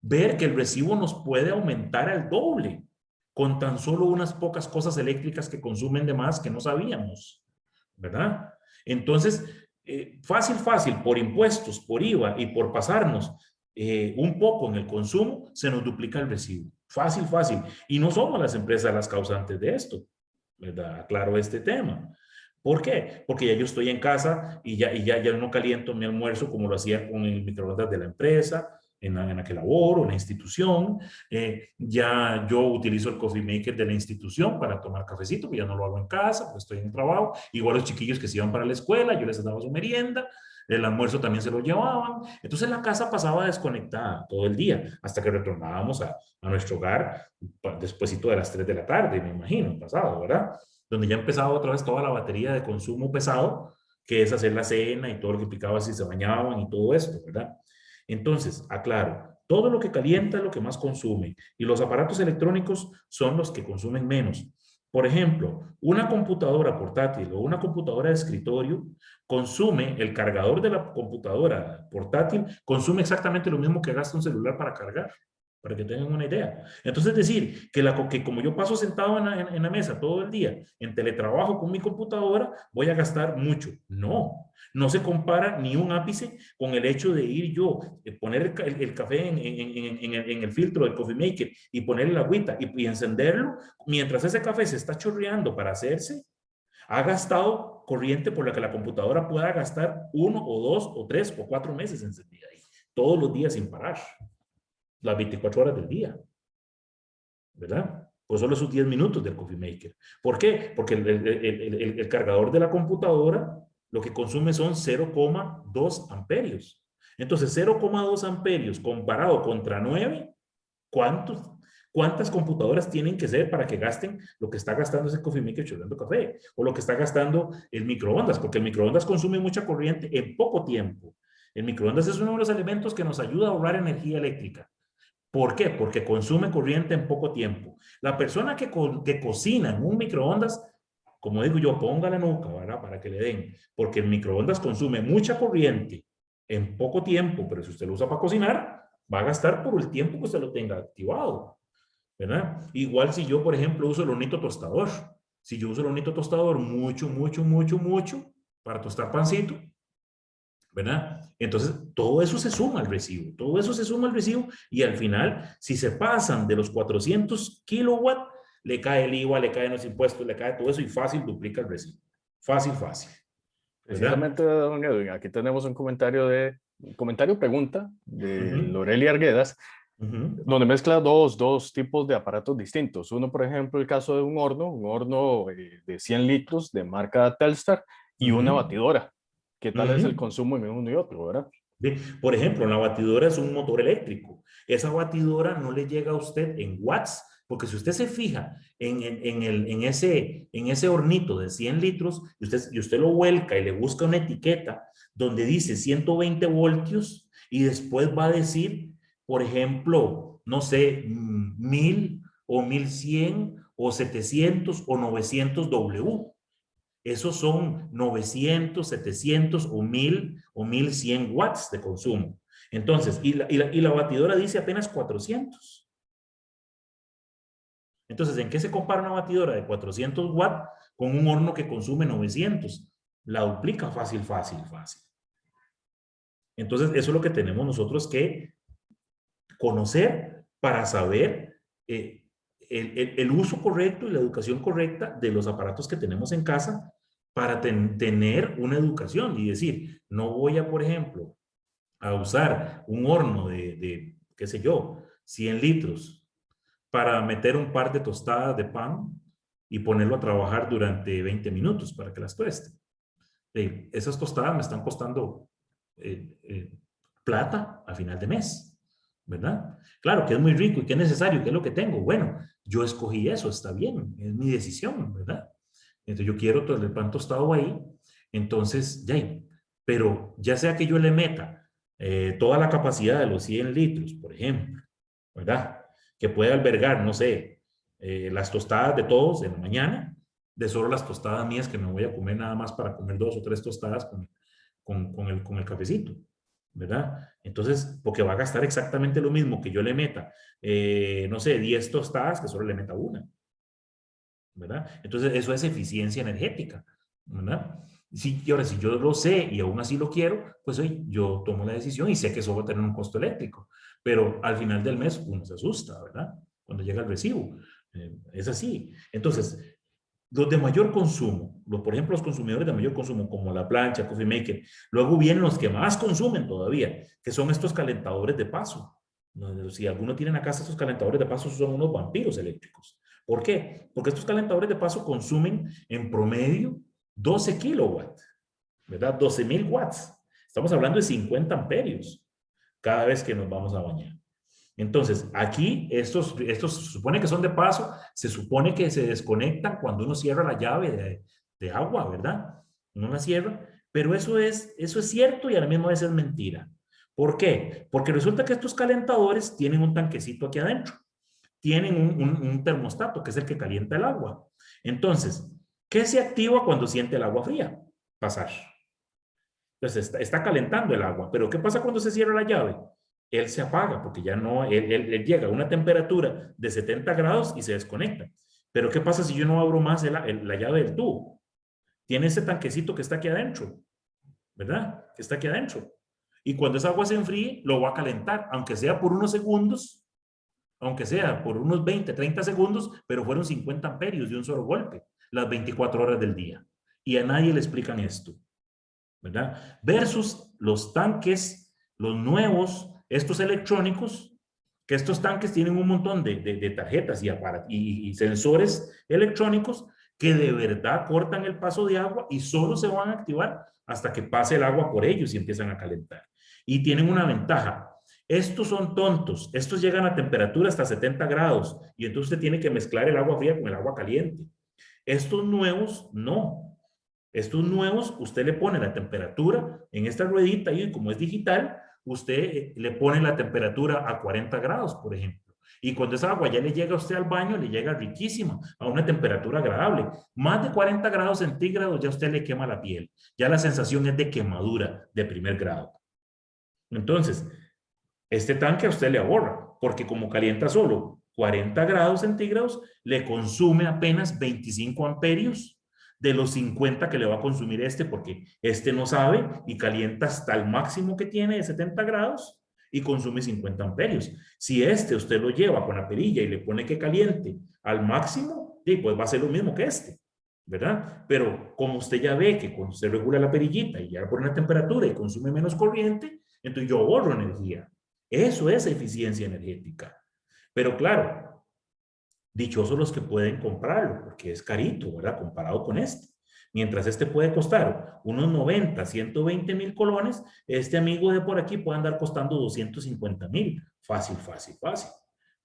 ver que el recibo nos puede aumentar al doble con tan solo unas pocas cosas eléctricas que consumen de más que no sabíamos, ¿verdad? Entonces, fácil, por impuestos, por IVA y por pasarnos un poco en el consumo, se nos duplica el recibo. Fácil. Y no somos las empresas las causantes de esto, ¿verdad? Aclaro este tema. ¿Por qué? Porque ya yo estoy en casa y ya no caliento mi almuerzo como lo hacía con el microondas de la empresa, en la que laboro, en la institución. Ya yo utilizo el coffee maker de la institución para tomar cafecito, que ya no lo hago en casa, porque estoy en el trabajo. Igual los chiquillos que se iban para la escuela, yo les daba su merienda, el almuerzo también se lo llevaban. Entonces la casa pasaba desconectada todo el día, hasta que retornábamos a nuestro hogar despuesito de las 3 de la tarde, me imagino, pasado, ¿verdad? Donde ya empezaba otra vez toda la batería de consumo pesado, que es hacer la cena y todo lo que implicaba si se bañaban y todo esto, ¿verdad? Entonces, aclaro, todo lo que calienta es lo que más consume y los aparatos electrónicos son los que consumen menos. Por ejemplo, una computadora portátil o una computadora de escritorio consume, el cargador de la computadora portátil consume exactamente lo mismo que gasta un celular para cargar, para que tengan una idea. Entonces, decir que como yo paso sentado en la mesa todo el día, en teletrabajo con mi computadora, voy a gastar mucho. No se compara ni un ápice con el hecho de ir yo, poner el café en el filtro del coffee maker y ponerle la agüita y encenderlo, mientras ese café se está chorreando para hacerse, ha gastado corriente por la que la computadora pueda gastar 1 o 2 o 3 o 4 meses encendida ahí, todos los días sin parar. Las 24 horas del día, ¿verdad? Pues solo esos 10 minutos del coffee maker. ¿Por qué? Porque el cargador de la computadora lo que consume son 0,2 amperios. Entonces, 0,2 amperios comparado contra 9, ¿cuántas computadoras tienen que ser para que gasten lo que está gastando ese coffee maker chorreando café? O lo que está gastando el microondas, porque el microondas consume mucha corriente en poco tiempo. El microondas es uno de los elementos que nos ayuda a ahorrar energía eléctrica. ¿Por qué? Porque consume corriente en poco tiempo. La persona que cocina en un microondas, como digo yo, ponga la nuca, ¿verdad? Para que le den. Porque el microondas consume mucha corriente en poco tiempo, pero si usted lo usa para cocinar, va a gastar por el tiempo que usted lo tenga activado, ¿verdad? Igual si yo, por ejemplo, uso el hornito tostador. Si yo uso el hornito tostador mucho para tostar pancito, ¿verdad? Entonces, todo eso se suma al recibo. Todo eso se suma al recibo y al final, si se pasan de los 400 kilowatts, le cae el IVA, le caen los impuestos, le cae todo eso y fácil duplica el recibo. Fácil. ¿Verdad? Precisamente, don Edwin, aquí tenemos un comentario pregunta de Lorelia Arguedas, donde mezcla dos tipos de aparatos distintos. Uno, por ejemplo, el caso de un horno de 100 litros de marca Telstar y una batidora. ¿Qué tal es el consumo en uno y otro, verdad? Bien. Por ejemplo, una batidora es un motor eléctrico. Esa batidora no le llega a usted en watts, porque si usted se fija en ese hornito de 100 litros y usted lo vuelca y le busca una etiqueta donde dice 120 voltios y después va a decir, por ejemplo, no sé, 1000 o 1100 o 700 o 900 W. Esos son 900, 700 o 1000 o 1100 watts de consumo. Entonces, y la batidora dice apenas 400. Entonces, ¿en qué se compara una batidora de 400 watts con un horno que consume 900? La duplica fácil. Entonces, eso es lo que tenemos nosotros que conocer para saber el uso correcto y la educación correcta de los aparatos que tenemos en casa para tener una educación y decir, no voy a, por ejemplo, a usar un horno de qué sé yo, 100 litros para meter un par de tostadas de pan y ponerlo a trabajar durante 20 minutos para que las tueste. Esas tostadas me están costando plata a final de mes, ¿verdad? Claro que es muy rico y que es necesario, que es lo que tengo. Bueno, yo escogí eso, está bien, es mi decisión, ¿verdad? Entonces yo quiero todo el pan tostado ahí, entonces, ya, pero ya sea que yo le meta toda la capacidad de los 100 litros, por ejemplo, ¿verdad? Que puede albergar, no sé, las tostadas de todos en la mañana, de solo las tostadas mías que me voy a comer nada más para comer 2 o 3 tostadas con el cafecito, ¿verdad? Entonces, porque va a gastar exactamente lo mismo que yo le meta, no sé, 10 tostadas que solo le meta una, ¿verdad? Entonces, eso es eficiencia energética, ¿verdad? Y ahora, si yo lo sé y aún así lo quiero, pues yo tomo la decisión y sé que eso va a tener un costo eléctrico, pero al final del mes uno se asusta, ¿verdad? Cuando llega el recibo. Es así. Entonces, los de mayor consumo, por ejemplo, los consumidores de mayor consumo, como la plancha, Coffee Maker, luego vienen los que más consumen todavía, que son estos calentadores de paso. Si alguno tiene en la casa estos calentadores de paso, son unos vampiros eléctricos. ¿Por qué? Porque estos calentadores de paso consumen en promedio 12 kilowatts, ¿verdad? 12,000 watts. Estamos hablando de 50 amperios cada vez que nos vamos a bañar. Entonces, aquí estos se supone que son de paso, se supone que se desconectan cuando uno cierra la llave de agua, ¿verdad? Uno la cierra, pero eso es cierto y a la misma vez es mentira. ¿Por qué? Porque resulta que estos calentadores tienen un tanquecito aquí adentro. Tienen un termostato que es el que calienta el agua. Entonces, ¿qué se activa cuando siente el agua fría? Pasar. Entonces, está calentando el agua. Pero ¿qué pasa cuando se cierra la llave? Él se apaga porque ya no, él llega a una temperatura de 70 grados y se desconecta. Pero ¿qué pasa si yo no abro más la llave del tubo? Tiene ese tanquecito que está aquí adentro, ¿verdad? Que está aquí adentro. Y cuando esa agua se enfríe, lo va a calentar, aunque sea por unos segundos, aunque sea por unos 20, 30 segundos, pero fueron 50 amperios de un solo golpe, las 24 horas del día. Y a nadie le explican esto, ¿verdad? Versus los tanques, los nuevos, estos electrónicos, que estos tanques tienen un montón de tarjetas y sensores electrónicos que de verdad cortan el paso de agua y solo se van a activar hasta que pase el agua por ellos y empiezan a calentar. Y tienen una ventaja. Estos son tontos. Estos llegan a temperatura hasta 70 grados y entonces usted tiene que mezclar el agua fría con el agua caliente. Estos nuevos, no. Estos nuevos, usted le pone la temperatura en esta ruedita y como es digital, usted le pone la temperatura a 40 grados, por ejemplo. Y cuando esa agua ya le llega a usted al baño, le llega riquísima, a una temperatura agradable. Más de 40 grados centígrados ya usted le quema la piel. Ya la sensación es de quemadura de primer grado. Entonces, este tanque a usted le ahorra, porque como calienta solo 40 grados centígrados, le consume apenas 25 amperios de los 50 que le va a consumir este, porque este no sabe y calienta hasta el máximo que tiene de 70 grados y consume 50 amperios. Si este usted lo lleva con la perilla y le pone que caliente al máximo, pues va a ser lo mismo que este, ¿verdad? Pero como usted ya ve que cuando usted regula la perillita y ya pone una temperatura y consume menos corriente, entonces yo ahorro energía. Eso es eficiencia energética. Pero claro, dichosos los que pueden comprarlo, porque es carito, ¿verdad? Comparado con este. Mientras este puede costar unos 90, 120 mil colones, este amigo de por aquí puede andar costando 250 mil. Fácil, fácil, fácil.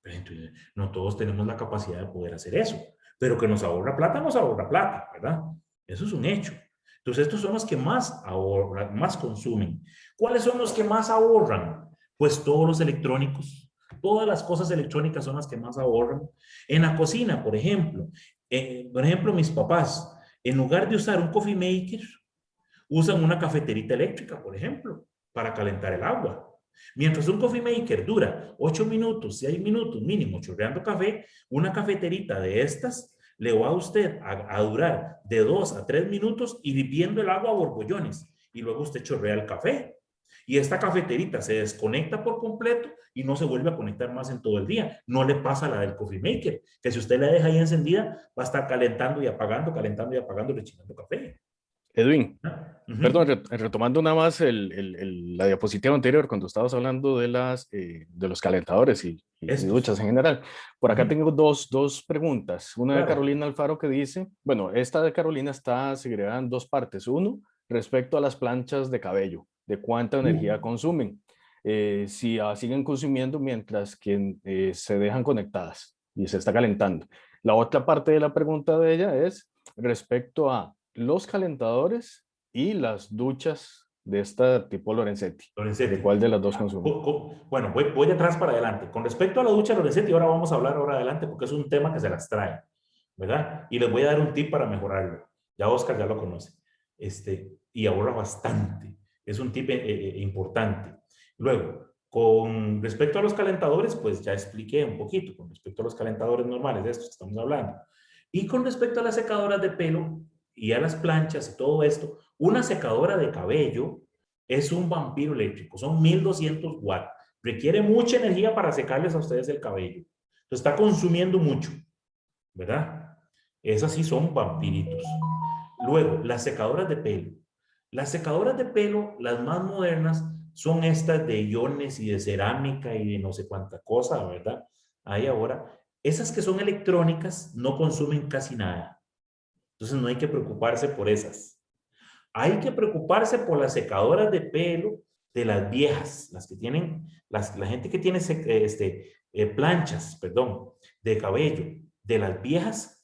Pero entonces, no todos tenemos la capacidad de poder hacer eso. Pero que nos ahorra plata, ¿verdad? Eso es un hecho. Entonces, estos son los que más ahorran, más consumen. ¿Cuáles son los que más ahorran? Pues todos los electrónicos. Todas las cosas electrónicas son las que más ahorran. En la cocina, por ejemplo, mis papás, en lugar de usar un coffee maker, usan una cafeterita eléctrica, por ejemplo, para calentar el agua. Mientras un coffee maker dura 8 minutos, 6 minutos mínimo chorreando café, una cafeterita de estas le va a usted a durar de 2 a 3 minutos hirviendo el agua a borbollones y luego usted chorrea el café. Y esta cafeterita se desconecta por completo y no se vuelve a conectar más en todo el día. No le pasa a la del coffee maker, que si usted la deja ahí encendida, va a estar calentando y apagando, rechinando café. Edwin, perdón, retomando nada más la diapositiva anterior, cuando estabas hablando de los calentadores y duchas en general. Por acá tengo dos preguntas. Una de Carolina Alfaro que dice, bueno, esta de Carolina está segregada en dos partes. Uno, respecto a las planchas de cabello, de cuánta energía consumen. Si siguen consumiendo mientras que se dejan conectadas y se está calentando. La otra parte de la pregunta de ella es respecto a los calentadores y las duchas de esta tipo Lorenzetti. ¿De cuál de las dos consumen? Bueno, voy de atrás para adelante. Con respecto a la ducha Lorenzetti, ahora vamos a hablar ahora adelante porque es un tema que se las trae, ¿verdad? Y les voy a dar un tip para mejorarlo. Ya Oscar ya lo conoce. Y ahorra bastante. Es un tip importante. Luego, con respecto a los calentadores, pues ya expliqué un poquito. Con respecto a los calentadores normales, de estos que estamos hablando. Y con respecto a las secadoras de pelo y a las planchas y todo esto, una secadora de cabello es un vampiro eléctrico. Son 1200 watts. Requiere mucha energía para secarles a ustedes el cabello. Entonces está consumiendo mucho, ¿verdad? Esas sí son vampiritos. Luego, las secadoras de pelo. Las secadoras de pelo, las más modernas, son estas de iones y de cerámica y de no sé cuánta cosa, ¿verdad? Ahí ahora. Esas que son electrónicas no consumen casi nada. Entonces no hay que preocuparse por esas. Hay que preocuparse por las secadoras de pelo de las viejas, las que tienen, la gente que tiene planchas, perdón, de cabello, de las viejas,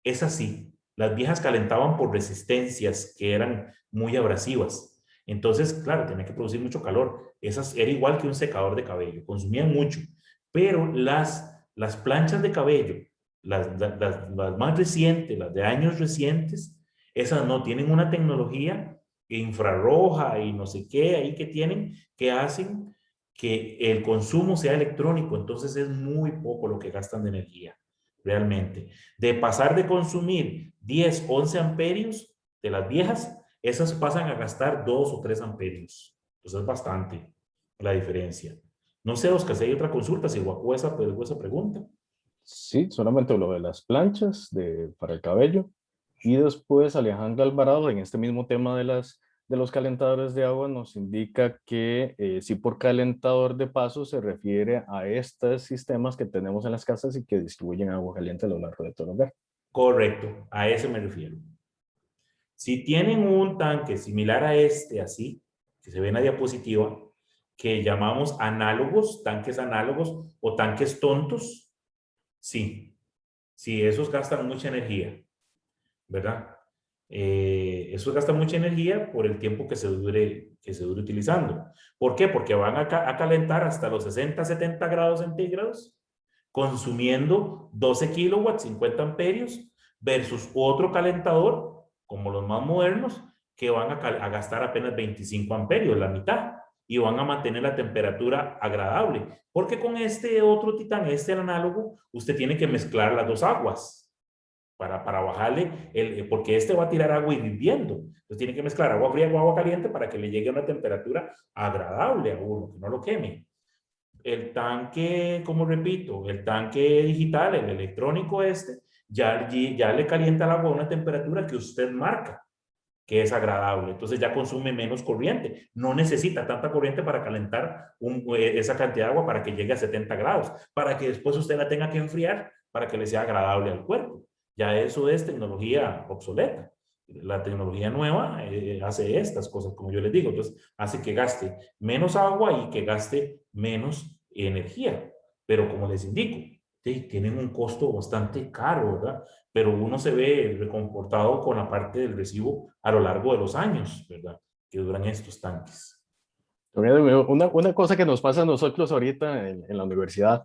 es así. Las viejas calentaban por resistencias que eran muy abrasivas. Entonces, claro, tenía que producir mucho calor. Esas era igual que un secador de cabello, consumían mucho. Pero las planchas de cabello, las más recientes, las de años recientes, esas no tienen una tecnología infrarroja y no sé qué ahí que tienen, que hacen que el consumo sea electrónico. Entonces es muy poco lo que gastan de energía, realmente. De pasar de consumir 10, 11 amperios de las viejas, esas pasan a gastar 2 o 3 amperios. Entonces es bastante la diferencia. No sé, Oscar, si hay otra consulta, si Guacu esa pregunta. Sí, solamente lo de las planchas para el cabello. Y después Alejandra Alvarado, en este mismo tema de los calentadores de agua, nos indica que si por calentador de paso se refiere a estos sistemas que tenemos en las casas y que distribuyen agua caliente a lo largo de todo el hogar. Correcto, a eso me refiero. Si tienen un tanque similar a así, que se ve en la diapositiva, que llamamos análogos, tanques análogos o tanques tontos, sí, esos gastan mucha energía, ¿verdad? Eso gasta mucha energía por el tiempo que se dure utilizando. ¿Por qué? Porque van a calentar hasta los 60, 70 grados centígrados, consumiendo 12 kilowatts, 50 amperios, versus otro calentador, como los más modernos, que van a gastar apenas 25 amperios, la mitad, y van a mantener la temperatura agradable. Porque con este otro titán, el análogo, usted tiene que mezclar las dos aguas para bajarle, porque este va a tirar agua hirviendo. Entonces tiene que mezclar agua fría con agua caliente para que le llegue a una temperatura agradable a uno, que no lo queme. El tanque, como repito, el tanque digital, el electrónico ya le calienta el agua a una temperatura que usted marca, que es agradable. Entonces ya consume menos corriente. No necesita tanta corriente para calentar esa cantidad de agua para que llegue a 70 grados, para que después usted la tenga que enfriar para que le sea agradable al cuerpo. Ya eso es tecnología obsoleta. La tecnología nueva hace estas cosas, como yo les digo. Entonces, hace que gaste menos agua y que gaste menos energía. Pero como les indico, sí, tienen un costo bastante caro, ¿verdad? Pero uno se ve reconfortado con la parte del recibo a lo largo de los años, ¿verdad? Que duran estos tanques. Una cosa que nos pasa a nosotros ahorita en la universidad,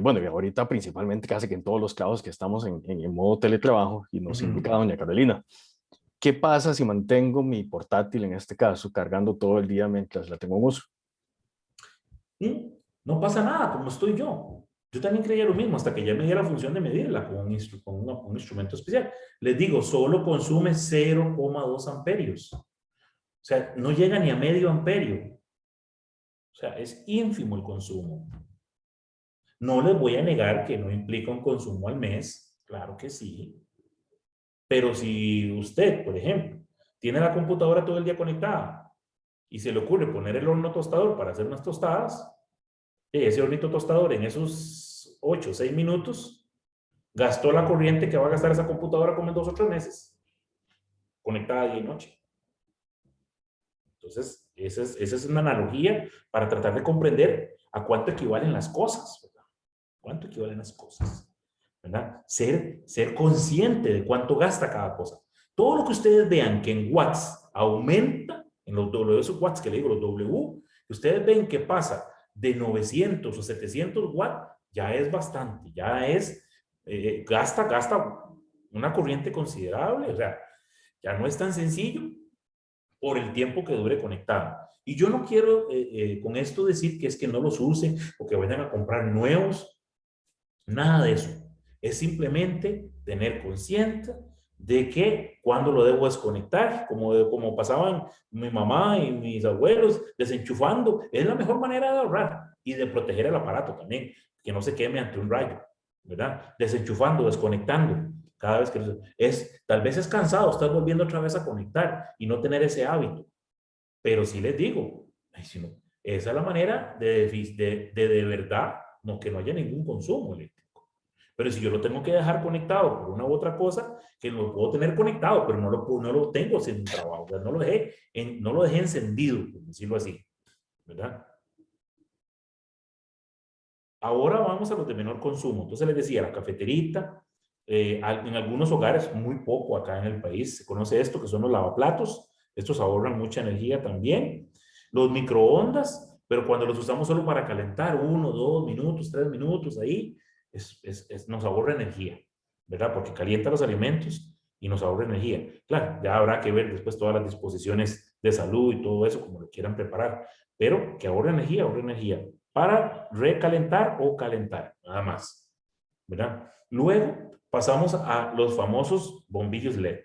bueno, y ahorita principalmente casi que en todos los clavos que estamos en modo teletrabajo, y nos indica doña Carolina, ¿qué pasa si mantengo mi portátil, en este caso, cargando todo el día mientras la tengo en uso? No pasa nada, como estoy yo. Yo también creía lo mismo, hasta que ya me di la función de medirla con un instrumento especial. Les digo, solo consume 0,2 amperios. O sea, no llega ni a medio amperio. O sea, es ínfimo el consumo. No les voy a negar que no implica un consumo al mes. Claro que sí. Pero si usted, por ejemplo, tiene la computadora todo el día conectada y se le ocurre poner el horno tostador para hacer unas tostadas, ese hornito tostador en esos 8 o 6 minutos gastó la corriente que va a gastar esa computadora como en 2 o 3 meses, conectada día y noche. Entonces, esa es una analogía para tratar de comprender a cuánto equivalen las cosas, ¿verdad? ¿Cuánto equivalen las cosas? ¿Verdad? Ser consciente de cuánto gasta cada cosa. Todo lo que ustedes vean que en watts aumenta, en esos watts que le digo, los W, ustedes ven que pasa de 900 o 700 watts, ya es bastante, ya es, gasta una corriente considerable, o sea, ya no es tan sencillo por el tiempo que dure conectado. Y yo no quiero con esto decir que es que no los usen o que vayan a comprar nuevos, nada de eso. Es simplemente tener consciente de que cuando lo debo desconectar, como pasaban mi mamá y mis abuelos, desenchufando, es la mejor manera de ahorrar y de proteger el aparato también, que no se queme ante un rayo, ¿verdad? Desenchufando, desconectando, cada vez que tal vez es cansado, estás volviendo otra vez a conectar y no tener ese hábito, pero sí les digo, esa es la manera de verdad, no, que no haya ningún consumo eléctrico. Pero si yo lo tengo que dejar conectado por una u otra cosa, que lo puedo tener conectado, pero no lo tengo sin trabajo, o sea, no lo dejé encendido, por decirlo así, ¿verdad? Ahora vamos a los de menor consumo. Entonces les decía, la cafeterita, en algunos hogares, muy poco acá en el país, se conoce esto, que son los lavaplatos. Estos ahorran mucha energía también. Los microondas, pero cuando los usamos solo para calentar 1, 2 minutos, 3 minutos ahí, nos ahorra energía, ¿verdad? Porque calienta los alimentos y nos ahorra energía. Claro, ya habrá que ver después todas las disposiciones de salud y todo eso, como lo quieran preparar, pero que ahorra energía para recalentar o calentar, nada más, ¿verdad? Luego pasamos a los famosos bombillos LED.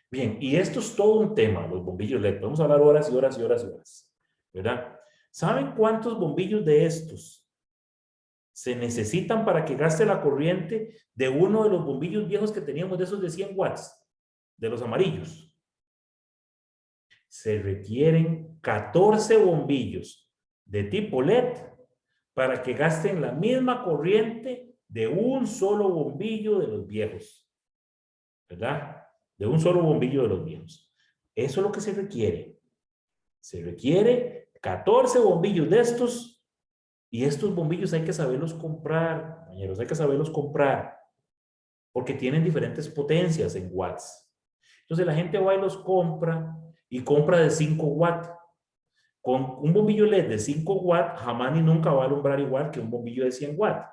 Bien, y esto es todo un tema, los bombillos LED. Podemos hablar horas y horas y horas y horas, ¿verdad? ¿Saben cuántos bombillos de estos se necesitan para que gaste la corriente de uno de los bombillos viejos que teníamos, de esos de 100 watts, de los amarillos? Se requieren 14 bombillos de tipo LED para que gasten la misma corriente de un solo bombillo de los viejos, ¿verdad? De un solo bombillo de los viejos. Eso es lo que se requiere. Se requiere 14 bombillos de estos. Y estos bombillos hay que saberlos comprar, compañeros, hay que saberlos comprar, porque tienen diferentes potencias en watts. Entonces la gente va y los compra y compra de 5 watts. Con un bombillo LED de 5 watts jamás ni nunca va a alumbrar igual que un bombillo de 100 watts.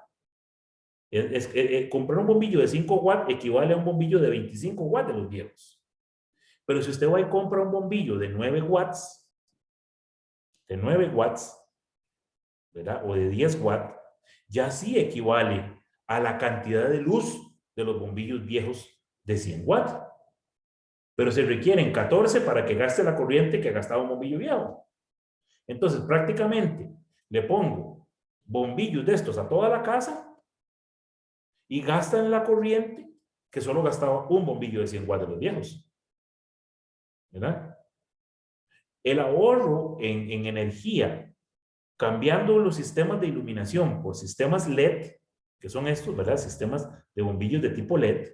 Comprar un bombillo de 5 watts equivale a un bombillo de 25 watts de los viejos. Pero si usted va y compra un bombillo de 9 watts, ¿verdad? O de 10 watts, ya sí equivale a la cantidad de luz de los bombillos viejos de 100 watts. Pero se requieren 14 para que gaste la corriente que gastaba un bombillo viejo. Entonces, prácticamente, le pongo bombillos de estos a toda la casa y gastan la corriente que solo gastaba un bombillo de 100 watts de los viejos. ¿Verdad? El ahorro en energía, cambiando los sistemas de iluminación por sistemas LED, que son estos, ¿verdad? Sistemas de bombillos de tipo LED,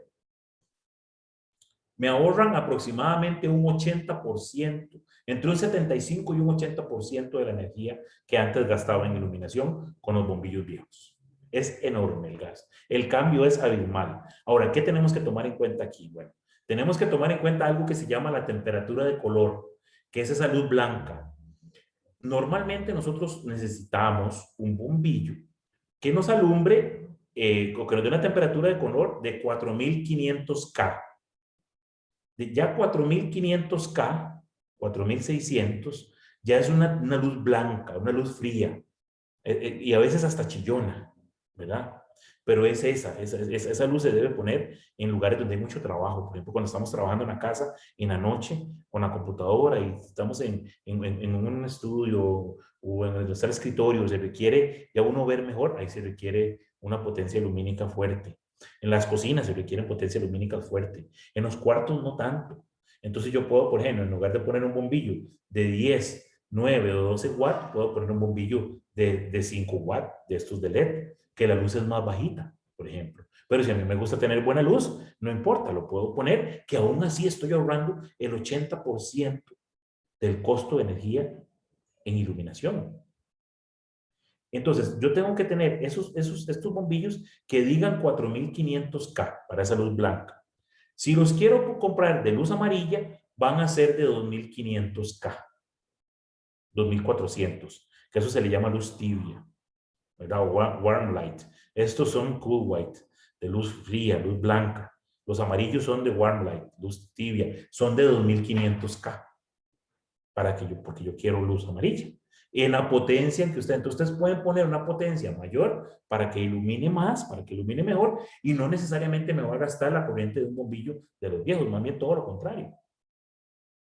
me ahorran aproximadamente un 80%, entre un 75 y un 80% de la energía que antes gastaba en iluminación con los bombillos viejos. Es enorme el gas. El cambio es abismal. Ahora, ¿qué tenemos que tomar en cuenta aquí? Bueno, tenemos que tomar en cuenta algo que se llama la temperatura de color, que es esa luz blanca. Normalmente nosotros necesitamos un bombillo que nos alumbre o que nos dé una temperatura de color de 4500 K. Ya 4500 K, 4600, ya es una luz blanca, una luz fría, y a veces hasta chillona, ¿verdad? Pero es esa luz se debe poner en lugares donde hay mucho trabajo. Por ejemplo, cuando estamos trabajando en la casa, en la noche, con la computadora y estamos en un estudio o en el escritorio, se requiere ya uno ver mejor, ahí se requiere una potencia lumínica fuerte. En las cocinas se requiere potencia lumínica fuerte. En los cuartos no tanto. Entonces yo puedo, por ejemplo, en lugar de poner un bombillo de 10, 9 o 12 watts, puedo poner un bombillo de 5 watts, de estos de LED, que la luz es más bajita, por ejemplo. Pero si a mí me gusta tener buena luz, no importa, lo puedo poner, que aún así estoy ahorrando el 80% del costo de energía en iluminación. Entonces, yo tengo que tener estos bombillos que digan 4500 K para esa luz blanca. Si los quiero comprar de luz amarilla, van a ser de 2500 K, 2400, que eso se le llama luz tibia, ¿verdad? O warm light. Estos son cool white, de luz fría, luz blanca. Los amarillos son de warm light, luz tibia, son de 2500 K, porque yo quiero luz amarilla. En la potencia en que entonces ustedes pueden poner una potencia mayor para que ilumine más, para que ilumine mejor, y no necesariamente me va a gastar la corriente de un bombillo de los viejos, más bien todo lo contrario.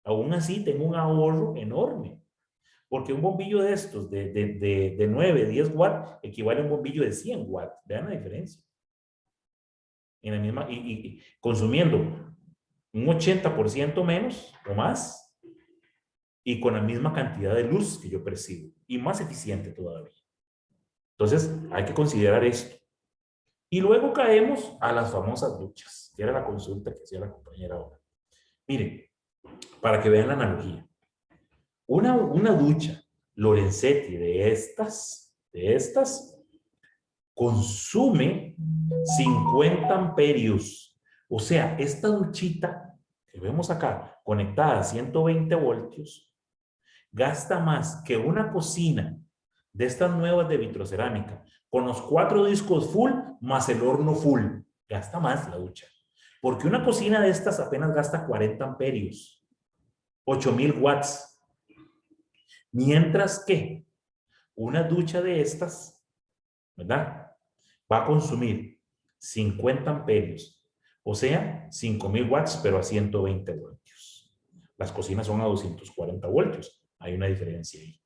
Aún así tengo un ahorro enorme, porque un bombillo de estos de 9, 10 watts equivale a un bombillo de 100 watts. Vean la diferencia. En la misma, y consumiendo un 80% menos o más, y con la misma cantidad de luz que yo percibo, y más eficiente todavía. Entonces, hay que considerar esto. Y luego caemos a las famosas duchas, que era la consulta que hacía la compañera ahora. Miren, para que vean la analogía. Una ducha Lorenzetti de estas, consume 50 amperios. O sea, esta duchita que vemos acá, conectada a 120 voltios, gasta más que una cocina de estas nuevas de vitrocerámica, con los 4 discos full más el horno full. Gasta más la ducha. Porque una cocina de estas apenas gasta 40 amperios, 8000 watts. Mientras que una ducha de estas, ¿verdad? Va a consumir 50 amperios, o sea, 5000 watts, pero a 120 voltios. Las cocinas son a 240 voltios. Hay una diferencia ahí.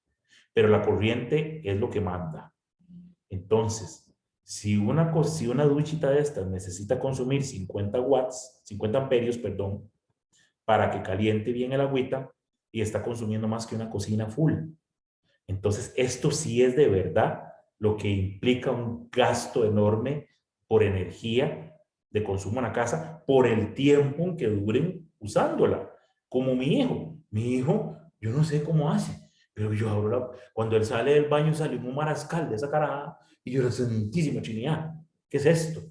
Pero la corriente es lo que manda. Entonces, si una duchita de estas necesita consumir 50 amperios, perdón, para que caliente bien el agüita, y está consumiendo más que una cocina full. Entonces, esto sí es de verdad lo que implica un gasto enorme por energía de consumo en la casa, por el tiempo en que duren usándola. Como mi hijo, yo no sé cómo hace, pero yo ahora, cuando él sale del baño, sale un marascal de esa carajada, y yo le santísima chinidad, ¿qué es esto?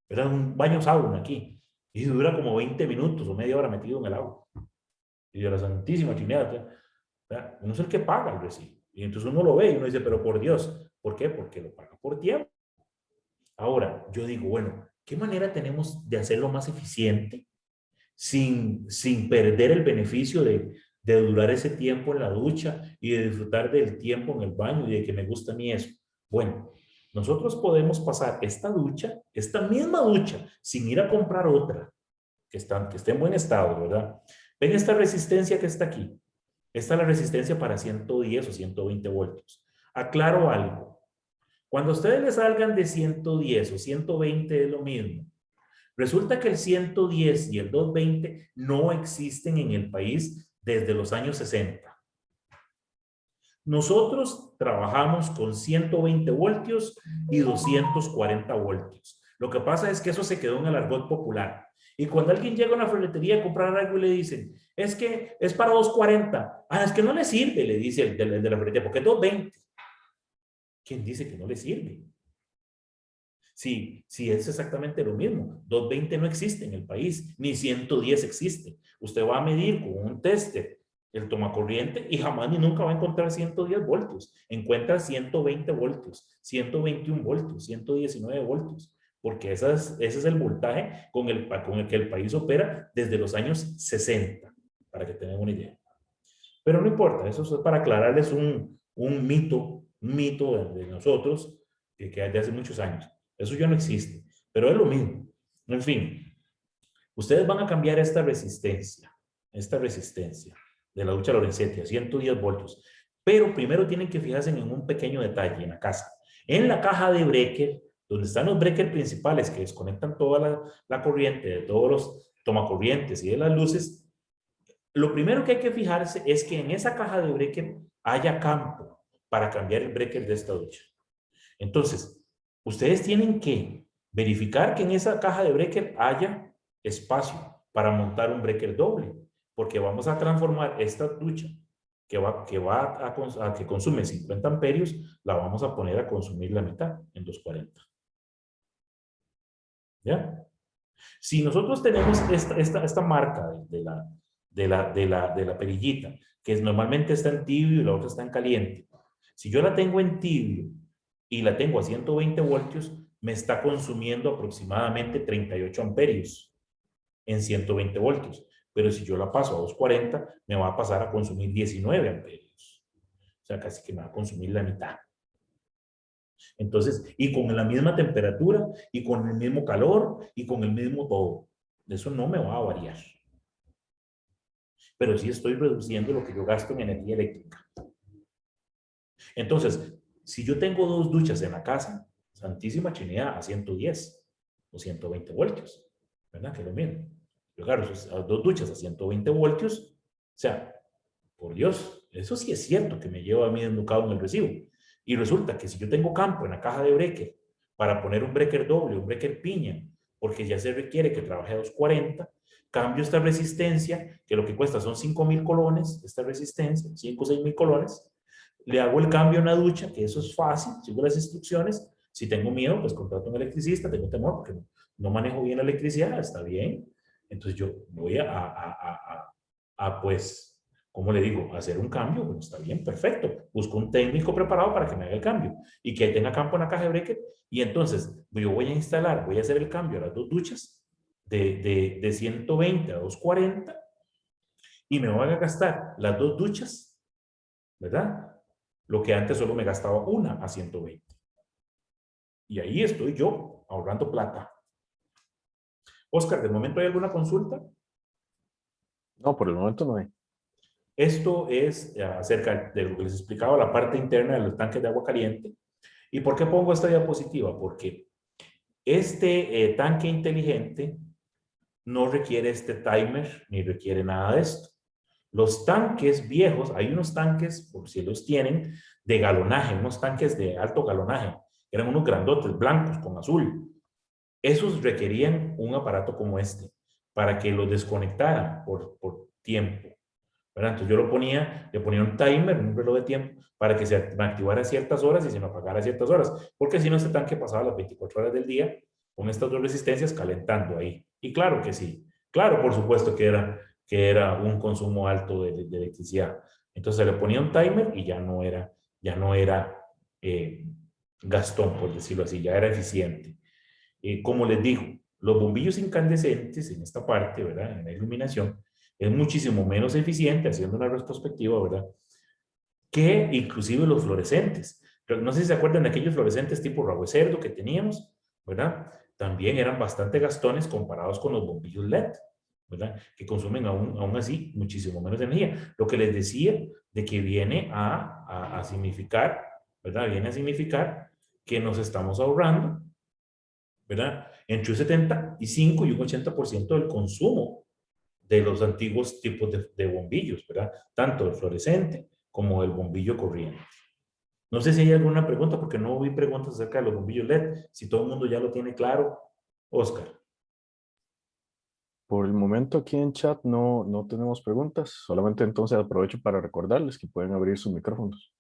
Era un baño sauna aquí. Y dura como 20 minutos o media hora metido en el agua. Y de la santísima chinada, uno es el que paga el recibo. Y entonces uno lo ve y uno dice, pero por Dios, ¿por qué? Porque lo paga por tiempo. Ahora, yo digo, bueno, ¿qué manera tenemos de hacerlo más eficiente sin perder el beneficio de durar ese tiempo en la ducha y de disfrutar del tiempo en el baño y de que me gusta a mí eso? Bueno, nosotros podemos pasar esta ducha, esta misma ducha, sin ir a comprar otra, que esté en buen estado, ¿verdad? Ven esta resistencia que está aquí. Esta es la resistencia para 110 o 120 voltios. Aclaro algo. Cuando ustedes les salgan de 110 o 120 es lo mismo. Resulta que el 110 y el 220 no existen en el país desde los años 60. Nosotros trabajamos con 120 voltios y 240 voltios. Lo que pasa es que eso se quedó en el argot popular. Y cuando alguien llega a una ferretería a comprar algo y le dicen, es que es para 240. Ah, es que no le sirve, le dice el de la ferretería, porque es 220. ¿Quién dice que no le sirve? Sí, es exactamente lo mismo. 220 no existe en el país, ni 110 existe. Usted va a medir con un tester el tomacorriente y jamás ni nunca va a encontrar 110 voltios. Encuentra 120 voltios, 121 voltios, 119 voltios, porque ese es el voltaje con el que el país opera desde los años 60, para que tengan una idea. Pero no importa, eso es para aclararles un mito de nosotros que hay de hace muchos años. Eso ya no existe, pero es lo mismo. En fin, ustedes van a cambiar esta resistencia de la ducha Lorenzetti a 110 voltios, pero primero tienen que fijarse en un pequeño detalle en la casa. En la caja de breaker, donde están los breakers principales que desconectan toda la corriente de todos los tomacorrientes y de las luces, lo primero que hay que fijarse es que en esa caja de breaker haya campo para cambiar el breaker de esta ducha. Entonces, ustedes tienen que verificar que en esa caja de breaker haya espacio para montar un breaker doble, porque vamos a transformar esta ducha que consume 50 amperios, la vamos a poner a consumir la mitad en 240. ¿Ya? Si nosotros tenemos esta marca de la perillita, que normalmente está en tibio y la otra está en caliente, si yo la tengo en tibio y la tengo a 120 voltios, me está consumiendo aproximadamente 38 amperios en 120 voltios. Pero si yo la paso a 240, me va a pasar a consumir 19 amperios. O sea, casi que me va a consumir la mitad. Entonces, y con la misma temperatura, y con el mismo calor, y con el mismo todo. Eso no me va a variar. Pero sí estoy reduciendo lo que yo gasto en energía eléctrica. Entonces, si yo tengo dos duchas en la casa, santísima chinea a 110 o 120 voltios, ¿verdad? Que es lo mismo. Pero claro, dos duchas a 120 voltios, o sea, por Dios, eso sí es cierto que me lleva a mí desnucado en el recibo. Y resulta que si yo tengo campo en la caja de breaker para poner un breaker doble, un breaker piña, porque ya se requiere que trabaje a 240, cambio esta resistencia, que lo que cuesta son 5,000 colones, esta resistencia, 5 o 6,000 colones, le hago el cambio en la ducha, que eso es fácil, sigo las instrucciones. Si tengo miedo, pues contrato a un electricista, tengo temor porque no manejo bien la electricidad, está bien. Entonces yo voy pues, ¿cómo le digo? Hacer un cambio, bueno, está bien, perfecto. Busco un técnico preparado para que me haga el cambio y que tenga campo en la caja de breaker. Y entonces yo voy a hacer el cambio a las dos duchas de 120 a 240 y me voy a gastar las dos duchas, ¿verdad? Lo que antes solo me gastaba una a 120. Y ahí estoy yo ahorrando plata. Oscar, ¿de momento hay alguna consulta? No, por el momento no hay. Esto es acerca de lo que les explicaba, la parte interna de los tanques de agua caliente. ¿Y por qué pongo esta diapositiva? Porque este tanque inteligente no requiere este timer ni requiere nada de esto. Los tanques viejos, hay unos tanques, por si los tienen, de galonaje, unos tanques de alto galonaje. Eran unos grandotes, blancos con azul. Esos requerían un aparato como este para que lo desconectaran por tiempo, ¿verdad? Entonces yo le ponía un timer, un reloj de tiempo, para que se me activara a ciertas horas y se me apagara a ciertas horas, porque si no este tanque pasaba las 24 horas del día con estas dos resistencias calentando ahí. Y claro que sí, claro, por supuesto que era un consumo alto de electricidad. Entonces se le ponía un timer y ya no era gastón, por decirlo así, ya era eficiente. Como les digo, los bombillos incandescentes en esta parte, ¿verdad? En la iluminación, es muchísimo menos eficiente, haciendo una retrospectiva, ¿verdad? Que inclusive los fluorescentes. Pero no sé si se acuerdan de aquellos fluorescentes tipo rabo de cerdo que teníamos, ¿verdad? También eran bastante gastones comparados con los bombillos LED, ¿verdad? Que consumen aún así muchísimo menos energía. Lo que les decía de que viene a significar, ¿verdad? Viene a significar que nos estamos ahorrando, ¿verdad? Entre un 75 y un 80% del consumo de los antiguos tipos de bombillos, ¿verdad? Tanto el fluorescente como el bombillo corriente. No sé si hay alguna pregunta, porque no vi preguntas acerca de los bombillos LED. Si todo el mundo ya lo tiene claro, Oscar. Por el momento aquí en chat no tenemos preguntas, solamente entonces aprovecho para recordarles que pueden abrir sus micrófonos.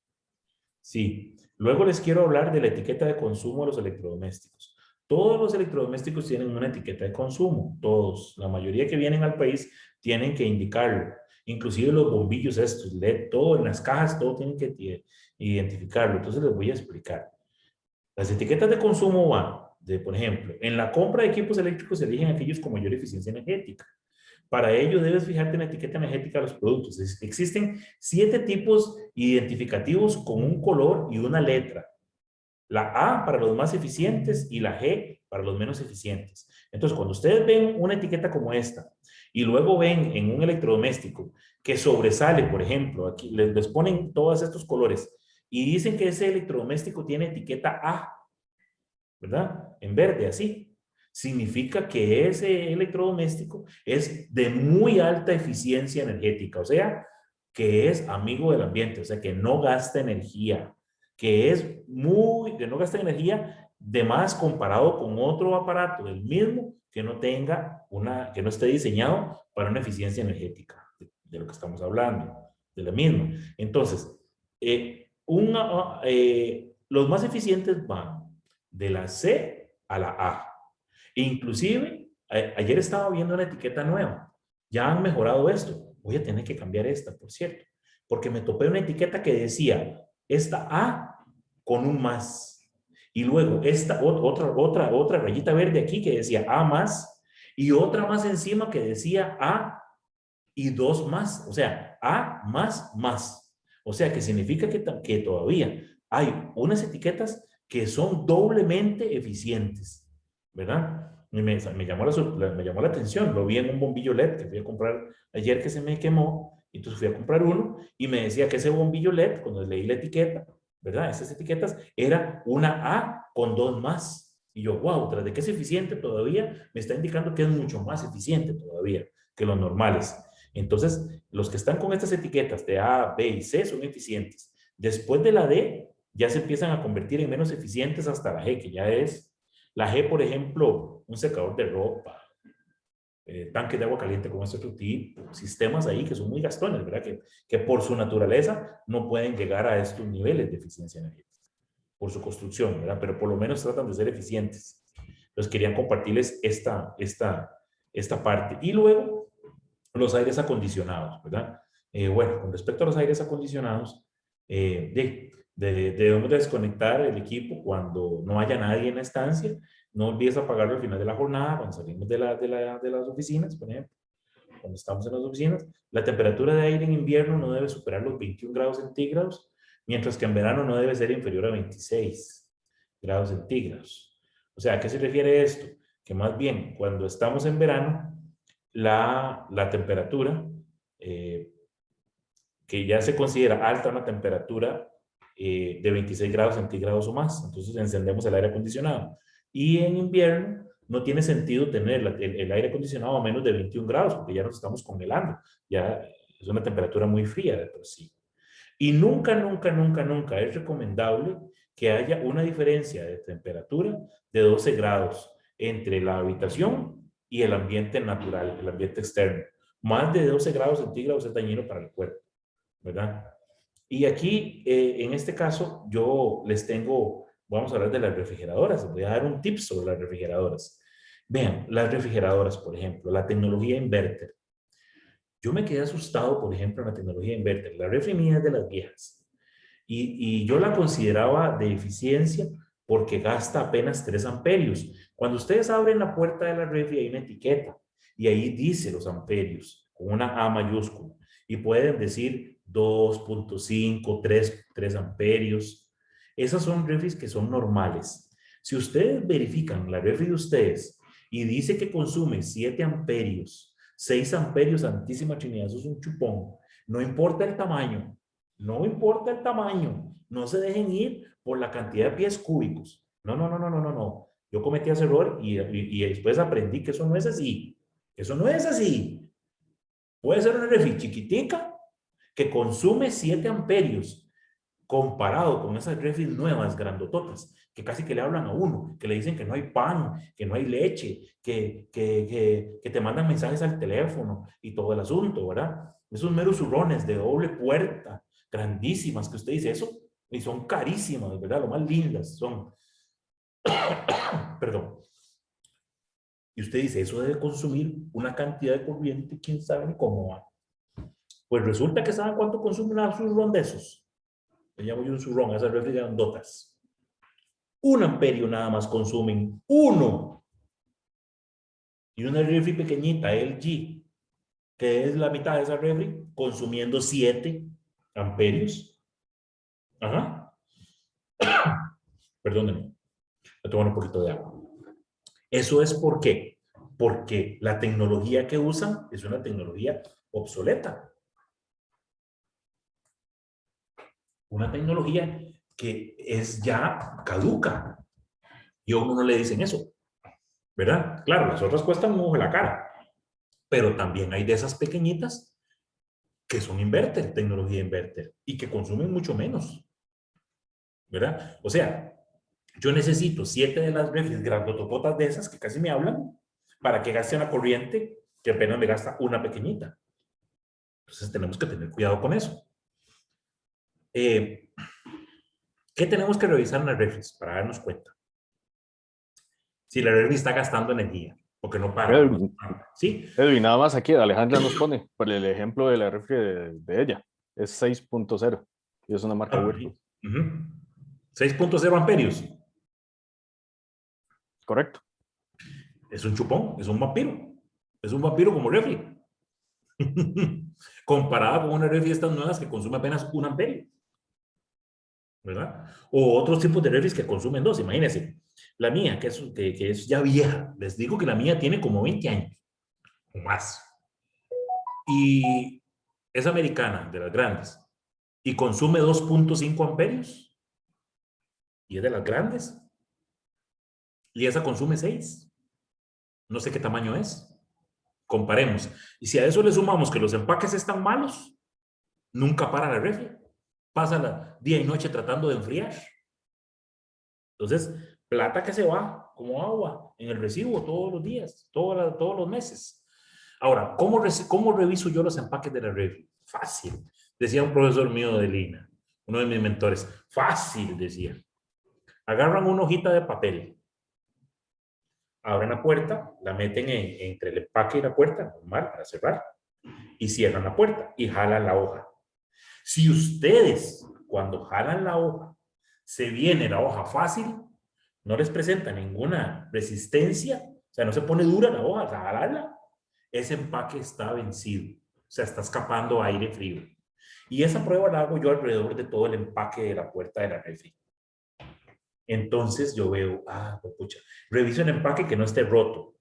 Sí. Luego les quiero hablar de la etiqueta de consumo de los electrodomésticos. Todos los electrodomésticos tienen una etiqueta de consumo, todos. La mayoría que vienen al país tienen que indicarlo. Inclusive los bombillos estos, LED, todo en las cajas, todo tienen que identificarlo. Entonces les voy a explicar. Las etiquetas de consumo van de, por ejemplo, en la compra de equipos eléctricos se eligen aquellos con mayor eficiencia energética. Para ello debes fijarte en la etiqueta energética de los productos. Existen 7 tipos identificativos con un color y una letra. La A para los más eficientes y la G para los menos eficientes. Entonces, cuando ustedes ven una etiqueta como esta y luego ven en un electrodoméstico que sobresale, por ejemplo, aquí les ponen todos estos colores y dicen que ese electrodoméstico tiene etiqueta A, ¿verdad? En verde, así. Significa que ese electrodoméstico es de muy alta eficiencia energética, o sea, que es amigo del ambiente, o sea, que no gasta energía, que no gasta energía de más comparado con otro aparato del mismo que no que no esté diseñado para una eficiencia energética, de lo que estamos hablando, de la misma. Entonces, los más eficientes van de la C a la A. Inclusive, ayer estaba viendo una etiqueta nueva. Ya han mejorado esto. Voy a tener que cambiar esta, por cierto. Porque me topé una etiqueta que decía esta A con un más. Y luego esta otra rayita verde aquí que decía A más. Y otra más encima que decía A y 2 más. O sea, A más más. O sea, que significa que todavía hay unas etiquetas que son doblemente eficientes, ¿verdad? Me llamó la atención, lo vi en un bombillo LED que fui a comprar ayer que se me quemó, entonces fui a comprar uno y me decía que ese bombillo LED, cuando leí la etiqueta, ¿verdad? Esas etiquetas, era una A con 2 más. Y yo, wow, tras de que es eficiente todavía, me está indicando que es mucho más eficiente todavía que los normales. Entonces, los que están con estas etiquetas de A, B y C son eficientes. Después de la D, ya se empiezan a convertir en menos eficientes hasta la G, que ya es la G, por ejemplo, un secador de ropa, tanques de agua caliente con este otro tipo, sistemas ahí que son muy gastones, ¿verdad? Que por su naturaleza no pueden llegar a estos niveles de eficiencia energética, por su construcción, ¿verdad? Pero por lo menos tratan de ser eficientes. Entonces querían compartirles esta parte. Y luego, los aires acondicionados, ¿verdad? Bueno, con respecto a los aires acondicionados, debemos desconectar el equipo cuando no haya nadie en la estancia. No olvides apagarlo al final de la jornada, cuando salimos de las oficinas, por ejemplo. Cuando estamos en las oficinas, la temperatura de aire en invierno no debe superar los 21 grados centígrados, mientras que en verano no debe ser inferior a 26 grados centígrados. O sea, ¿a qué se refiere esto? Que más bien, cuando estamos en verano, la temperatura, que ya se considera alta, una temperatura de 26 grados centígrados o más. Entonces encendemos el aire acondicionado. Y en invierno no tiene sentido tener el aire acondicionado a menos de 21 grados porque ya nos estamos congelando. Ya es una temperatura muy fría de por sí. Y nunca, nunca, nunca, nunca es recomendable que haya una diferencia de temperatura de 12 grados entre la habitación y el ambiente natural, el ambiente externo. Más de 12 grados centígrados es dañino para el cuerpo, ¿verdad? Y aquí, en este caso, yo les tengo vamos a hablar de las refrigeradoras. Les voy a dar un tip sobre las refrigeradoras. Vean, las refrigeradoras, por ejemplo, la tecnología inverter. Yo me quedé asustado, por ejemplo, en la tecnología inverter. La refri mía es de las viejas. Y yo la consideraba de eficiencia porque gasta apenas 3 amperios. Cuando ustedes abren la puerta de la refri, hay una etiqueta y ahí dice los amperios con una A mayúscula y pueden decir 2.5, 3 amperios. Esas son refris que son normales. Si ustedes verifican la refri de ustedes y dice que consume 7 amperios, 6 amperios, santísima Trinidad, eso es un chupón. No importa el tamaño. No importa el tamaño, no se dejen ir por la cantidad de pies cúbicos. No, no, no, no, no, no, no. Yo cometí ese error y después aprendí que eso no es así. Eso no es así. Puede ser una refri chiquitica que consume 7 amperios comparado con esas refris nuevas, grandototas, que casi que le hablan a uno, que le dicen que no hay pan, que no hay leche, que te mandan mensajes al teléfono y todo el asunto, ¿verdad? Esos meros zurrones de doble puerta, grandísimas, que usted dice eso, y son carísimas, ¿verdad? Lo más lindas son. Perdón. Y usted dice, eso debe consumir una cantidad de corriente, quién sabe ni cómo va. Pues resulta que ¿saben cuánto consume un zurrón de esos? Le llamo yo un zurrón, esas refri grandotas. 1 amperio nada más consumen, 1. Y una refri pequeñita, LG, que es la mitad de esa refri, consumiendo 7 amperios. Ajá. Perdónenme, me tomo un poquito de agua. Eso es ¿por qué? Porque la tecnología que usan es una tecnología obsoleta. Una tecnología que es ya caduca. Y a uno no le dicen eso, ¿verdad? Claro, las otras cuestan un ojo en la cara, pero también hay de esas pequeñitas que son inverter, tecnología inverter, y que consumen mucho menos, ¿verdad? O sea, yo necesito 7 de las refris grandotototas de esas que casi me hablan para que gaste una corriente que apenas me gasta una pequeñita. Entonces tenemos que tener cuidado con eso. ¿Qué tenemos que revisar en las refris para darnos cuenta? Si la refri está gastando energía, porque no para. Edwin, ¿Sí? Edwin, nada más aquí, Alejandra nos pone por el ejemplo de la refri de ella. Es 6.0 y es una marca Whirlpool. 6.0 amperios. Correcto. Es un chupón, es un vampiro. Es un vampiro como refri. Comparada con una refri de estas nuevas que consume apenas 1 amperio. ¿Verdad? O otros tipos de refris que consumen 2. Imagínense. La mía, que es ya vieja. Les digo que la mía tiene como 20 años. O más. Y es americana, de las grandes. Y consume 2.5 amperios. Y es de las grandes. Y esa consume 6. No sé qué tamaño es. Comparemos. Y si a eso le sumamos que los empaques están malos, nunca para la refri. Pasa día y noche tratando de enfriar. Entonces, plata que se va como agua en el recibo todos los días, todos los meses. Ahora, ¿cómo reviso yo los empaques de la refri? Fácil. Decía un profesor mío de Lina, uno de mis mentores. Fácil, decía. Agarran una hojita de papel, abren la puerta, la meten entre el empaque y la puerta, normal, para cerrar, y cierran la puerta y jalan la hoja. Si ustedes, cuando jalan la hoja, se viene la hoja fácil, no les presenta ninguna resistencia, o sea, no se pone dura la hoja, al jalarla, ese empaque está vencido, o sea, está escapando aire frío. Y esa prueba la hago yo alrededor de todo el empaque de la puerta de la refri. Entonces yo veo, pucha, reviso el empaque que no esté roto,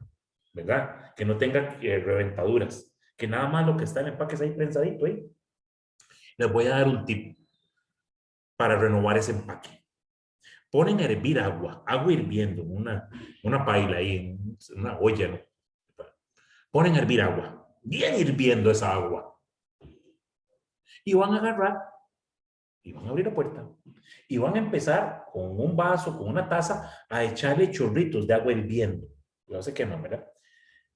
¿verdad? Que no tenga reventaduras, que nada más lo que está en el empaque es ahí prensadito, ¿eh? Les voy a dar un tip para renovar ese empaque. Ponen a hervir agua hirviendo, una paila ahí, una olla, ¿no? Ponen a hervir agua, bien hirviendo esa agua. Y van a agarrar, y van a abrir la puerta, y van a empezar con un vaso, con una taza, a echarle chorritos de agua hirviendo. No se queman, ¿verdad?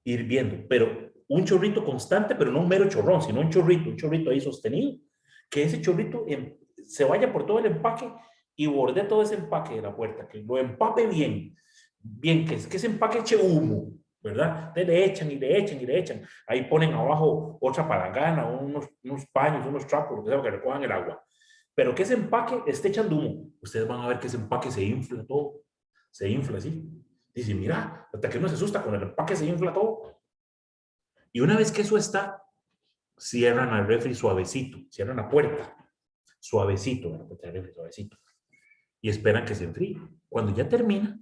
Hirviendo, pero un chorrito constante, pero no un mero chorrón, sino un chorrito ahí sostenido, que ese chorrito se vaya por todo el empaque y borde todo ese empaque de la puerta, que lo empape bien, bien, que ese empaque eche humo, ¿verdad? Entonces le echan y le echan y le echan. Ahí ponen abajo otra palangana, unos paños, unos trapos, lo que sea, que recojan el agua. Pero que ese empaque esté echando humo. Ustedes van a ver que ese empaque se infla todo. Se infla así. Dice, mira, hasta que uno se asusta con el empaque se infla todo. Y una vez que eso está, cierran al refri suavecito, cierran la puerta suavecito, la puerta del refri suavecito. Y esperan que se enfríe. Cuando ya termina,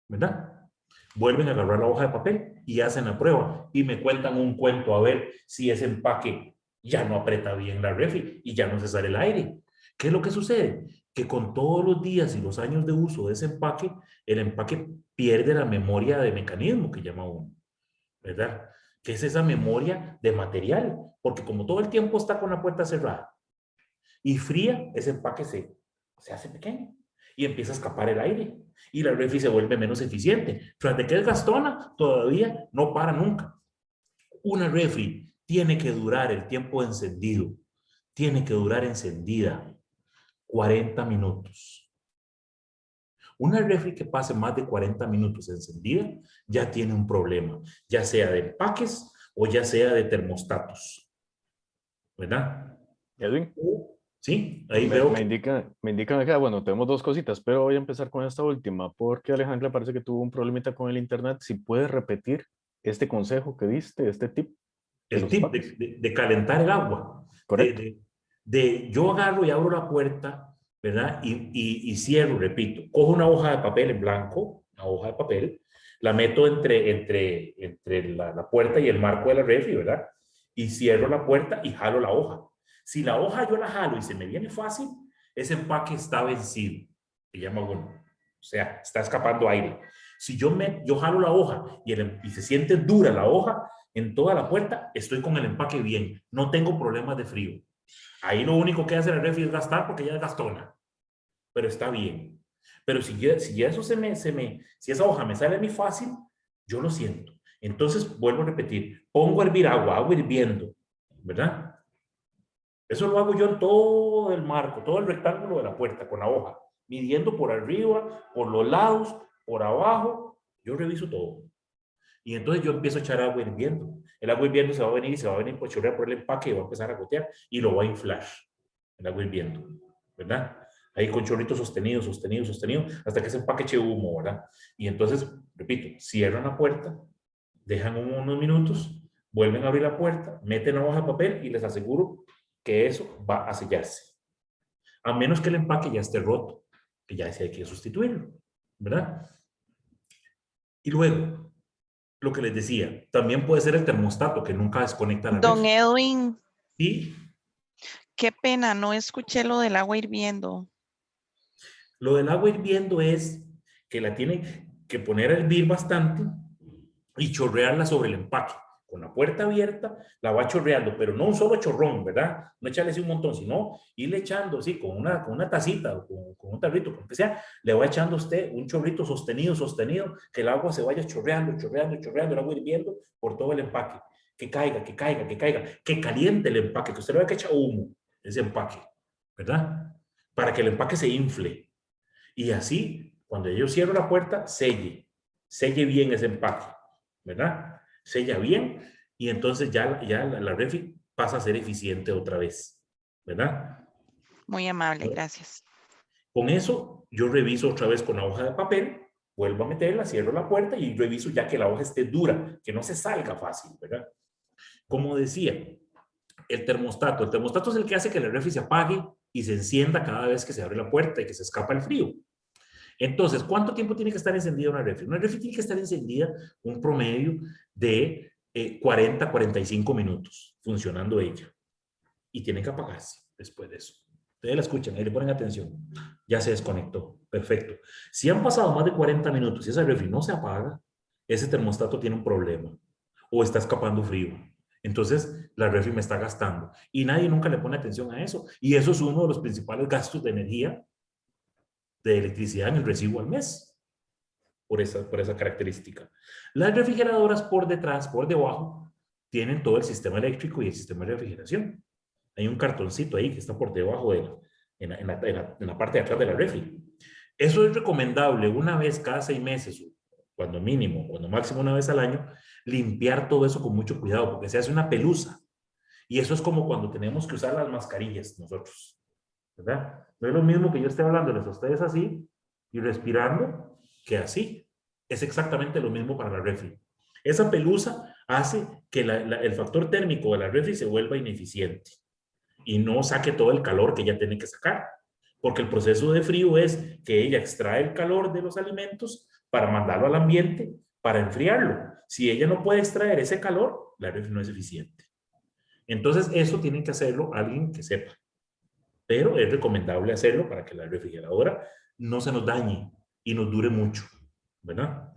¿verdad? Vuelven a agarrar la hoja de papel y hacen la prueba y me cuentan un cuento a ver si ese empaque ya no aprieta bien la refri y ya no se sale el aire. ¿Qué es lo que sucede? Que con todos los días y los años de uso de ese empaque, el empaque pierde la memoria de mecanismo que llama uno, ¿verdad? Que es esa memoria de material, porque como todo el tiempo está con la puerta cerrada y fría, ese empaque se hace pequeño y empieza a escapar el aire y la refri se vuelve menos eficiente. Tras de que es gastona, todavía no para nunca. Una refri tiene que durar el tiempo de encendido, tiene que durar encendida 40 minutos. Una refri que pase más de 40 minutos encendida ya tiene un problema, ya sea de empaques o ya sea de termostatos. ¿Verdad? Edwin. Sí, ahí veo. Me indican acá, bueno, tenemos dos cositas, pero voy a empezar con esta última, porque Alejandra parece que tuvo un problemita con el internet. Si puedes repetir este consejo que diste, este tip. El tip de calentar el agua. Correcto. Yo agarro y abro la puerta, ¿verdad? Y cierro, repito. Cojo una hoja de papel en blanco, una hoja de papel, la meto entre la puerta y el marco de la refri, ¿verdad? Y cierro la puerta y jalo la hoja. Si la hoja yo la jalo y se me viene fácil, ese empaque está vencido. Se llama bueno. O sea, está escapando aire. Si yo jalo la hoja y se siente dura la hoja en toda la puerta, estoy con el empaque bien. No tengo problemas de frío. Ahí lo único que hace la refri es gastar porque ya es gastona. Pero está bien. Pero si eso si esa hoja me sale a mí fácil, yo lo siento. Entonces, vuelvo a repetir, pongo a hervir agua hirviendo, ¿verdad? Eso lo hago yo en todo el marco, todo el rectángulo de la puerta con la hoja, midiendo por arriba, por los lados, por abajo. Yo reviso todo. Y entonces yo empiezo a echar agua hirviendo. El agua hirviendo se va a venir y se va a venir a chorrear por el empaque y va a empezar a gotear y lo va a inflar. El agua hirviendo, ¿verdad? Ahí con chorritos sostenidos, sostenidos, sostenidos, hasta que ese empaque eche humo, ¿verdad? Y entonces, repito, cierran la puerta, dejan unos minutos, vuelven a abrir la puerta, meten la hoja de papel y les aseguro que eso va a sellarse. A menos que el empaque ya esté roto, que ya hay que sustituirlo, ¿verdad? Y luego, lo que les decía, también puede ser el termostato que nunca desconecta la Don refri. Edwin. ¿Sí? Qué pena, no escuché lo del agua hirviendo. Lo del agua hirviendo es que la tienen que poner a hervir bastante y chorrearla sobre el empaque. Con la puerta abierta, la va chorreando, pero no un solo chorrón, ¿verdad? No echarle así un montón, sino irle echando, sí, con una tacita o con un tarrito, con lo que sea, le va echando usted un chorrito sostenido, que el agua se vaya chorreando, chorreando, chorreando, el agua hirviendo por todo el empaque. Que caiga, que caiga, que caiga, que caliente el empaque, que usted le vea que echa humo ese empaque, ¿verdad? Para que el empaque se infle. Y así, cuando yo cierro la puerta, selle bien ese empaque, ¿verdad? Sella bien y entonces ya la refri pasa a ser eficiente otra vez, ¿verdad? Muy amable, gracias. Con eso, yo reviso otra vez con la hoja de papel, vuelvo a meterla, cierro la puerta y reviso ya que la hoja esté dura, que no se salga fácil, ¿verdad? Como decía, el termostato es el que hace que la refri se apague y se encienda cada vez que se abre la puerta y que se escapa el frío. Entonces, ¿cuánto tiempo tiene que estar encendida una refri? Una refri tiene que estar encendida un promedio de 40 45 minutos funcionando ella. Y tiene que apagarse después de eso. Ustedes la escuchan, ahí le ponen atención. Ya se desconectó. Perfecto. Si han pasado más de 40 minutos y esa refri no se apaga, ese termostato tiene un problema o está escapando frío. Entonces, la refri me está gastando y nadie nunca le pone atención a eso. Y eso es uno de los principales gastos de energía de electricidad en el recibo al mes, por esa característica. Las refrigeradoras por detrás, por debajo, tienen todo el sistema eléctrico y el sistema de refrigeración. Hay un cartoncito ahí que está por debajo en la parte de atrás de la refri. Eso es recomendable una vez cada 6 meses, cuando mínimo, cuando máximo una vez al año, limpiar todo eso con mucho cuidado, porque se hace una pelusa. Y eso es como cuando tenemos que usar las mascarillas nosotros, ¿verdad? No es lo mismo que yo esté hablándoles a ustedes así y respirando que así. Es exactamente lo mismo para la refri. Esa pelusa hace que el factor térmico de la refri se vuelva ineficiente y no saque todo el calor que ella tiene que sacar. Porque el proceso de frío es que ella extrae el calor de los alimentos para mandarlo al ambiente, para enfriarlo. Si ella no puede extraer ese calor, la refri no es eficiente. Entonces, eso tiene que hacerlo alguien que sepa. Pero es recomendable hacerlo para que la refrigeradora no se nos dañe y nos dure mucho, ¿verdad?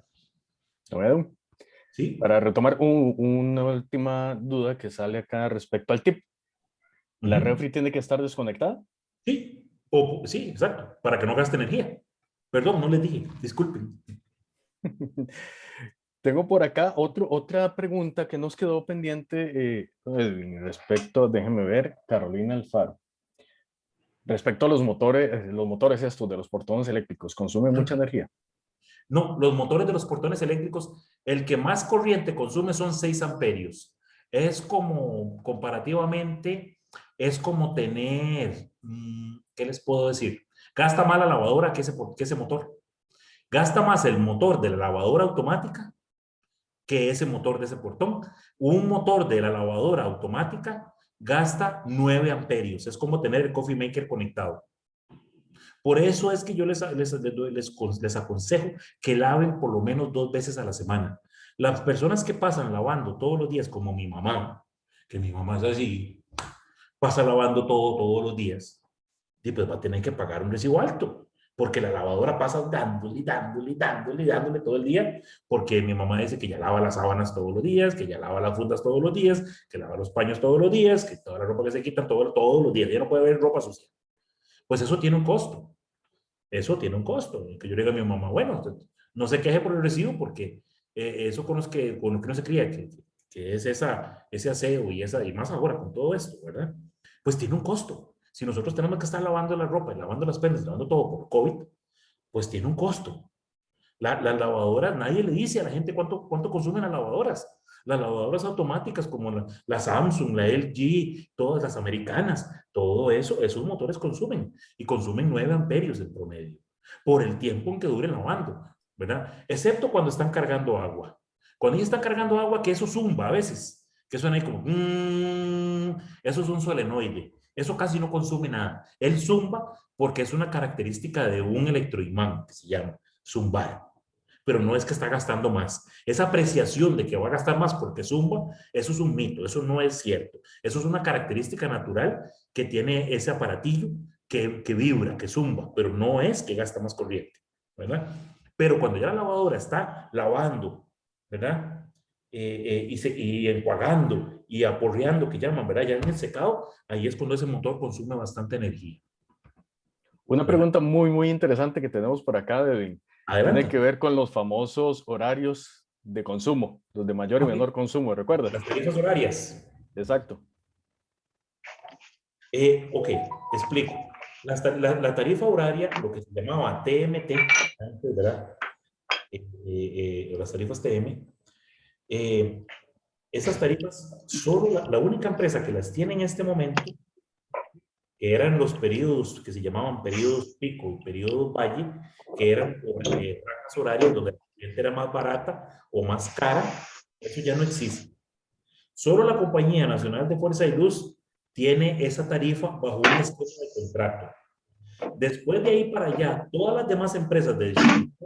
Bueno, ¿Sí? para retomar una última duda que sale acá respecto al tip. ¿La refri tiene que estar desconectada? Sí, sí, exacto, para que no gaste energía. Perdón, no les dije, disculpen. Tengo por acá otra pregunta que nos quedó pendiente respecto, déjenme ver, Carolina Alfaro. Respecto a los motores estos de los portones eléctricos, ¿consumen mucha energía? No, los motores de los portones eléctricos, el que más corriente consume son 6 amperios. Es como, comparativamente, es como tener, ¿qué les puedo decir? Gasta más la lavadora que ese motor. Gasta más el motor de la lavadora automática que ese motor de ese portón. Un motor de la lavadora automática gasta 9 amperios. Es como tener el coffee maker conectado. Por eso es que yo les aconsejo que laven por lo menos 2 veces a la semana. Las personas que pasan lavando todos los días, como mi mamá, que mi mamá es así, pasa lavando todos los días, y pues va a tener que pagar un recibo alto, porque la lavadora pasa dándole todo el día, porque mi mamá dice que ya lava las sábanas todos los días, que ya lava las fundas todos los días, que lava los paños todos los días, que toda la ropa que se quitan todos los días, ya no puede haber ropa sucia. Pues eso tiene un costo. Eso tiene un costo. Que yo le diga a mi mamá, bueno, no se queje por el recibo porque eso con lo que uno se cría, que es ese aseo y más ahora con todo esto, ¿verdad? Pues tiene un costo. Si nosotros tenemos que estar lavando la ropa, lavando las prendas, lavando todo por COVID, pues tiene un costo. Las lavadoras, nadie le dice a la gente cuánto consumen las lavadoras. Las lavadoras automáticas como la Samsung, la LG, todas las americanas, todo eso, esos motores consumen y consumen 9 amperios en promedio por el tiempo en que duren lavando, ¿verdad? Excepto cuando están cargando agua. Cuando ellos están cargando agua, que eso zumba a veces, que suena ahí como, eso es un solenoide. Eso casi no consume nada. Él zumba porque es una característica de un electroimán que se llama zumbar. Pero no es que está gastando más. Esa apreciación de que va a gastar más porque zumba, eso es un mito, eso no es cierto. Eso es una característica natural que tiene ese aparatillo que vibra, que zumba, pero no es que gasta más corriente, ¿verdad? Pero cuando ya la lavadora está lavando, ¿verdad? Y enjuagando y aporreando, que llaman, ¿verdad? Ya en el secado, ahí es cuando ese motor consume bastante energía. Una pregunta muy interesante que tenemos por acá, Devin. Adelante. Tiene que ver con los famosos horarios de consumo, los de mayor y menor consumo, ¿recuerdas? Las tarifas horarias. Exacto. Ok, explico. La tarifa horaria, lo que se llamaba TMT, antes, ¿verdad? Las tarifas TM, esas tarifas, solo la única empresa que las tiene en este momento, que eran los periodos que se llamaban periodos pico y periodos valle, que eran franjas horarias donde la cliente era más barata o más cara, eso ya no existe. Solo la Compañía Nacional de Fuerza y Luz tiene esa tarifa bajo un esquema de contrato. Después de ahí para allá, todas las demás empresas de distribución,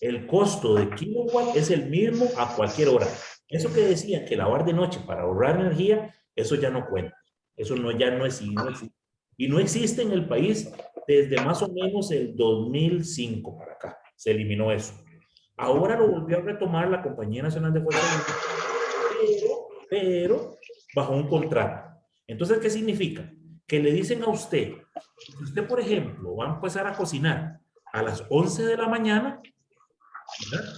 el costo de kilowatt es el mismo a cualquier hora. Eso que decían que lavar de noche para ahorrar energía, eso ya no cuenta. Eso ya no existe. Y no existe en el país desde más o menos el 2005 para acá. Se eliminó eso. Ahora lo volvió a retomar la Compañía Nacional de Fuerza y Luz, pero bajo un contrato. Entonces, ¿qué significa? Que le dicen a usted, si usted, por ejemplo, va a empezar a cocinar a las 11 de la mañana, ¿verdad?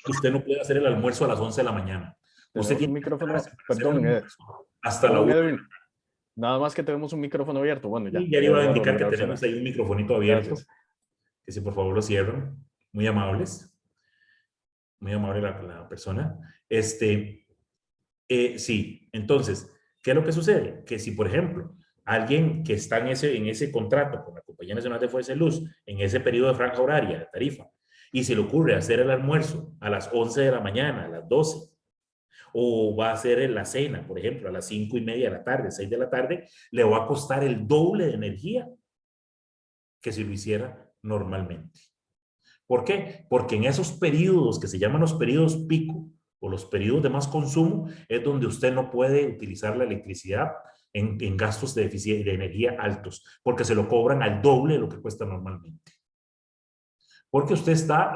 Usted no puede hacer el almuerzo a las 11 de la mañana. Usted tiene un micrófono, perdón, hasta la perdón, 1. Edwin. Nada más que tenemos un micrófono abierto. Bueno, ya. Y ya le iba a indicar que tenemos ahí un microfonito abierto. Gracias. que si por favor lo cierran, muy amables, muy amable la persona. Sí, entonces, ¿qué es lo que sucede? Que si, por ejemplo, alguien que está en ese contrato con la Compañía Nacional de Fuerza de Luz, en ese periodo de franja horaria, de tarifa, y se le ocurre hacer el almuerzo a las 11 de la mañana, a las 12, o va a hacer la cena, por ejemplo, a las 5:30 de la tarde, 6 de la tarde, le va a costar el doble de energía que si lo hiciera normalmente. ¿Por qué? Porque en esos periodos que se llaman los periodos pico o los periodos de más consumo es donde usted no puede utilizar la electricidad en gastos de energía altos, porque se lo cobran al doble de lo que cuesta normalmente. Porque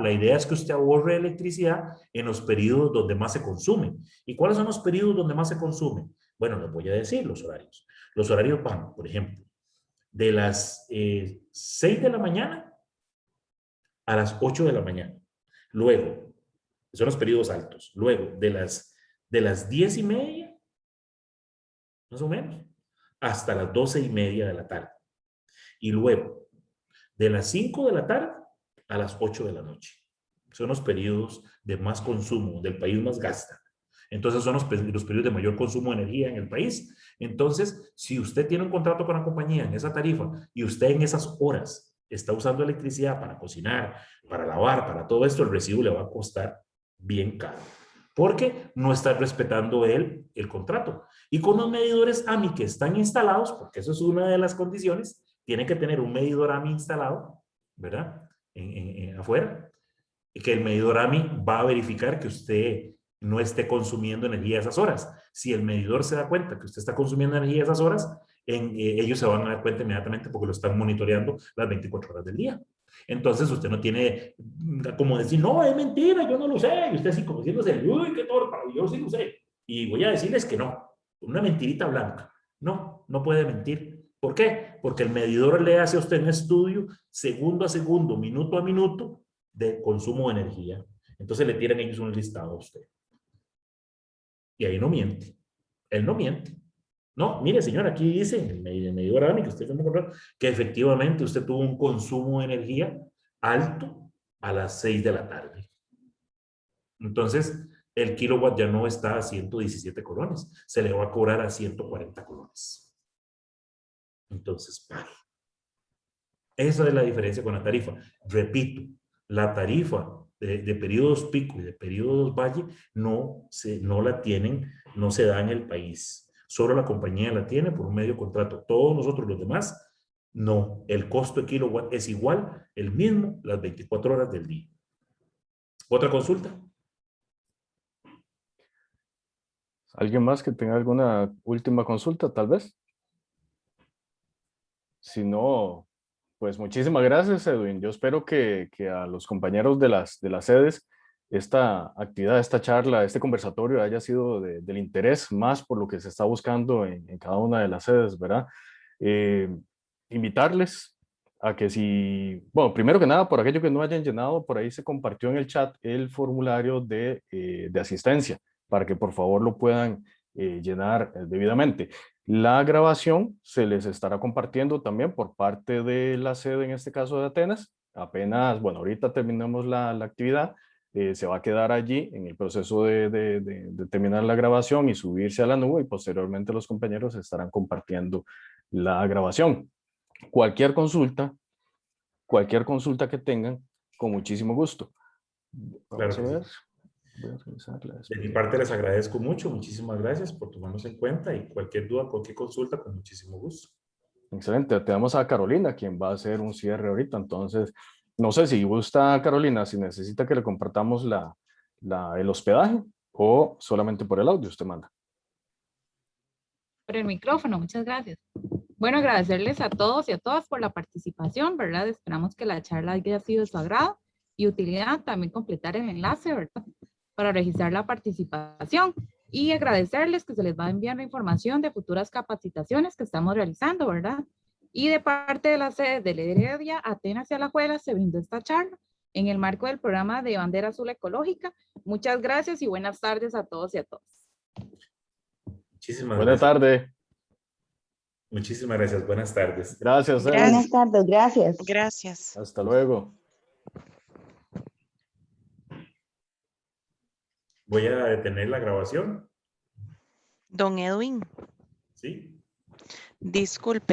la idea es que usted ahorre electricidad en los periodos donde más se consume. ¿Y cuáles son los periodos donde más se consume? Bueno, les voy a decir los horarios. Los horarios van, por ejemplo, de las 6 de la mañana a las 8 de la mañana. Luego, son los periodos altos. Luego, de las 10:30, más o menos, hasta las 12:30 de la tarde. Y luego, de las 5 de la tarde a las 8 de la noche. Son los periodos de más consumo, del país más gasta. Entonces, son los periodos de mayor consumo de energía en el país. Entonces, si usted tiene un contrato con la compañía en esa tarifa y usted en esas horas está usando electricidad para cocinar, para lavar, para todo esto, el recibo le va a costar bien caro. Porque no está respetando él el contrato. Y con los medidores AMI que están instalados, porque eso es una de las condiciones, tiene que tener un medidor AMI instalado, ¿verdad? Afuera. Y que el medidor AMI va a verificar que usted no esté consumiendo energía a esas horas. Si el medidor se da cuenta que usted está consumiendo energía a esas horas, ellos se van a dar cuenta inmediatamente porque lo están monitoreando las 24 horas del día. Entonces usted no tiene como decir, no, es mentira, yo no lo sé. Y usted así como diciéndose, uy, qué torpa, yo sí lo sé. Y voy a decirles que no, una mentirita blanca. No, no puede mentir. ¿Por qué? Porque el medidor le hace a usted un estudio segundo a segundo, minuto a minuto de consumo de energía. Entonces le tiran ellos un listado a usted. Y ahí no miente. Él no miente. No, mire, señor, aquí dice en el medidor AMI que usted tiene que comprar que efectivamente usted tuvo un consumo de energía alto a las 6 de la tarde. Entonces, el kilowatt ya no está a 117 colones, se le va a cobrar a 140 colones. Entonces, pague. Esa es la diferencia con la tarifa. Repito, la tarifa de periodos pico y de periodos valle no la tienen, no se da en el país. Solo la compañía la tiene por un medio contrato. Todos nosotros los demás, no. El costo de kilowatt es igual, el mismo, las 24 horas del día. ¿Otra consulta? ¿Alguien más que tenga alguna última consulta, tal vez? Si no, pues muchísimas gracias, Edwin. Yo espero que a los compañeros de las sedes esta actividad, esta charla, este conversatorio haya sido del interés más por lo que se está buscando en cada una de las sedes, ¿verdad? Invitarles a que bueno, primero que nada, por aquello que no hayan llenado, por ahí se compartió en el chat el formulario de asistencia, para que por favor lo puedan llenar debidamente. La grabación se les estará compartiendo también por parte de la sede, en este caso de Atenas. Apenas, bueno, ahorita terminamos la actividad, se va a quedar allí en el proceso de terminar la grabación y subirse a la nube, y posteriormente los compañeros estarán compartiendo la grabación. Cualquier consulta que tengan, con muchísimo gusto. Vamos a ver. Voy a revisarla. De mi parte les agradezco mucho, muchísimas gracias por tomarnos en cuenta y cualquier duda, cualquier consulta, con muchísimo gusto. Excelente, tenemos a Carolina, quien va a hacer un cierre ahorita, entonces, no sé si gusta Carolina, si necesita que le compartamos el hospedaje o solamente por el audio, usted manda. Por el micrófono, muchas gracias. Bueno, agradecerles a todos y a todas por la participación, ¿verdad? Esperamos que la charla haya sido de su agrado y utilidad. También completar el enlace, ¿verdad?, para registrar la participación, y agradecerles que se les va a enviar la información de futuras capacitaciones que estamos realizando, ¿verdad? Y de parte de la sede de Heredia, Atenas y Alajuela se brindó esta charla en el marco del programa de Bandera Azul Ecológica. Muchas gracias y buenas tardes a todos y a todas. Muchísimas Buenas gracias. tardes. Muchísimas gracias. Buenas tardes. Gracias. Gracias. Buenas tardes, gracias. Gracias. Hasta luego. Voy a detener la grabación. Don Edwin, ¿Sí? disculpe.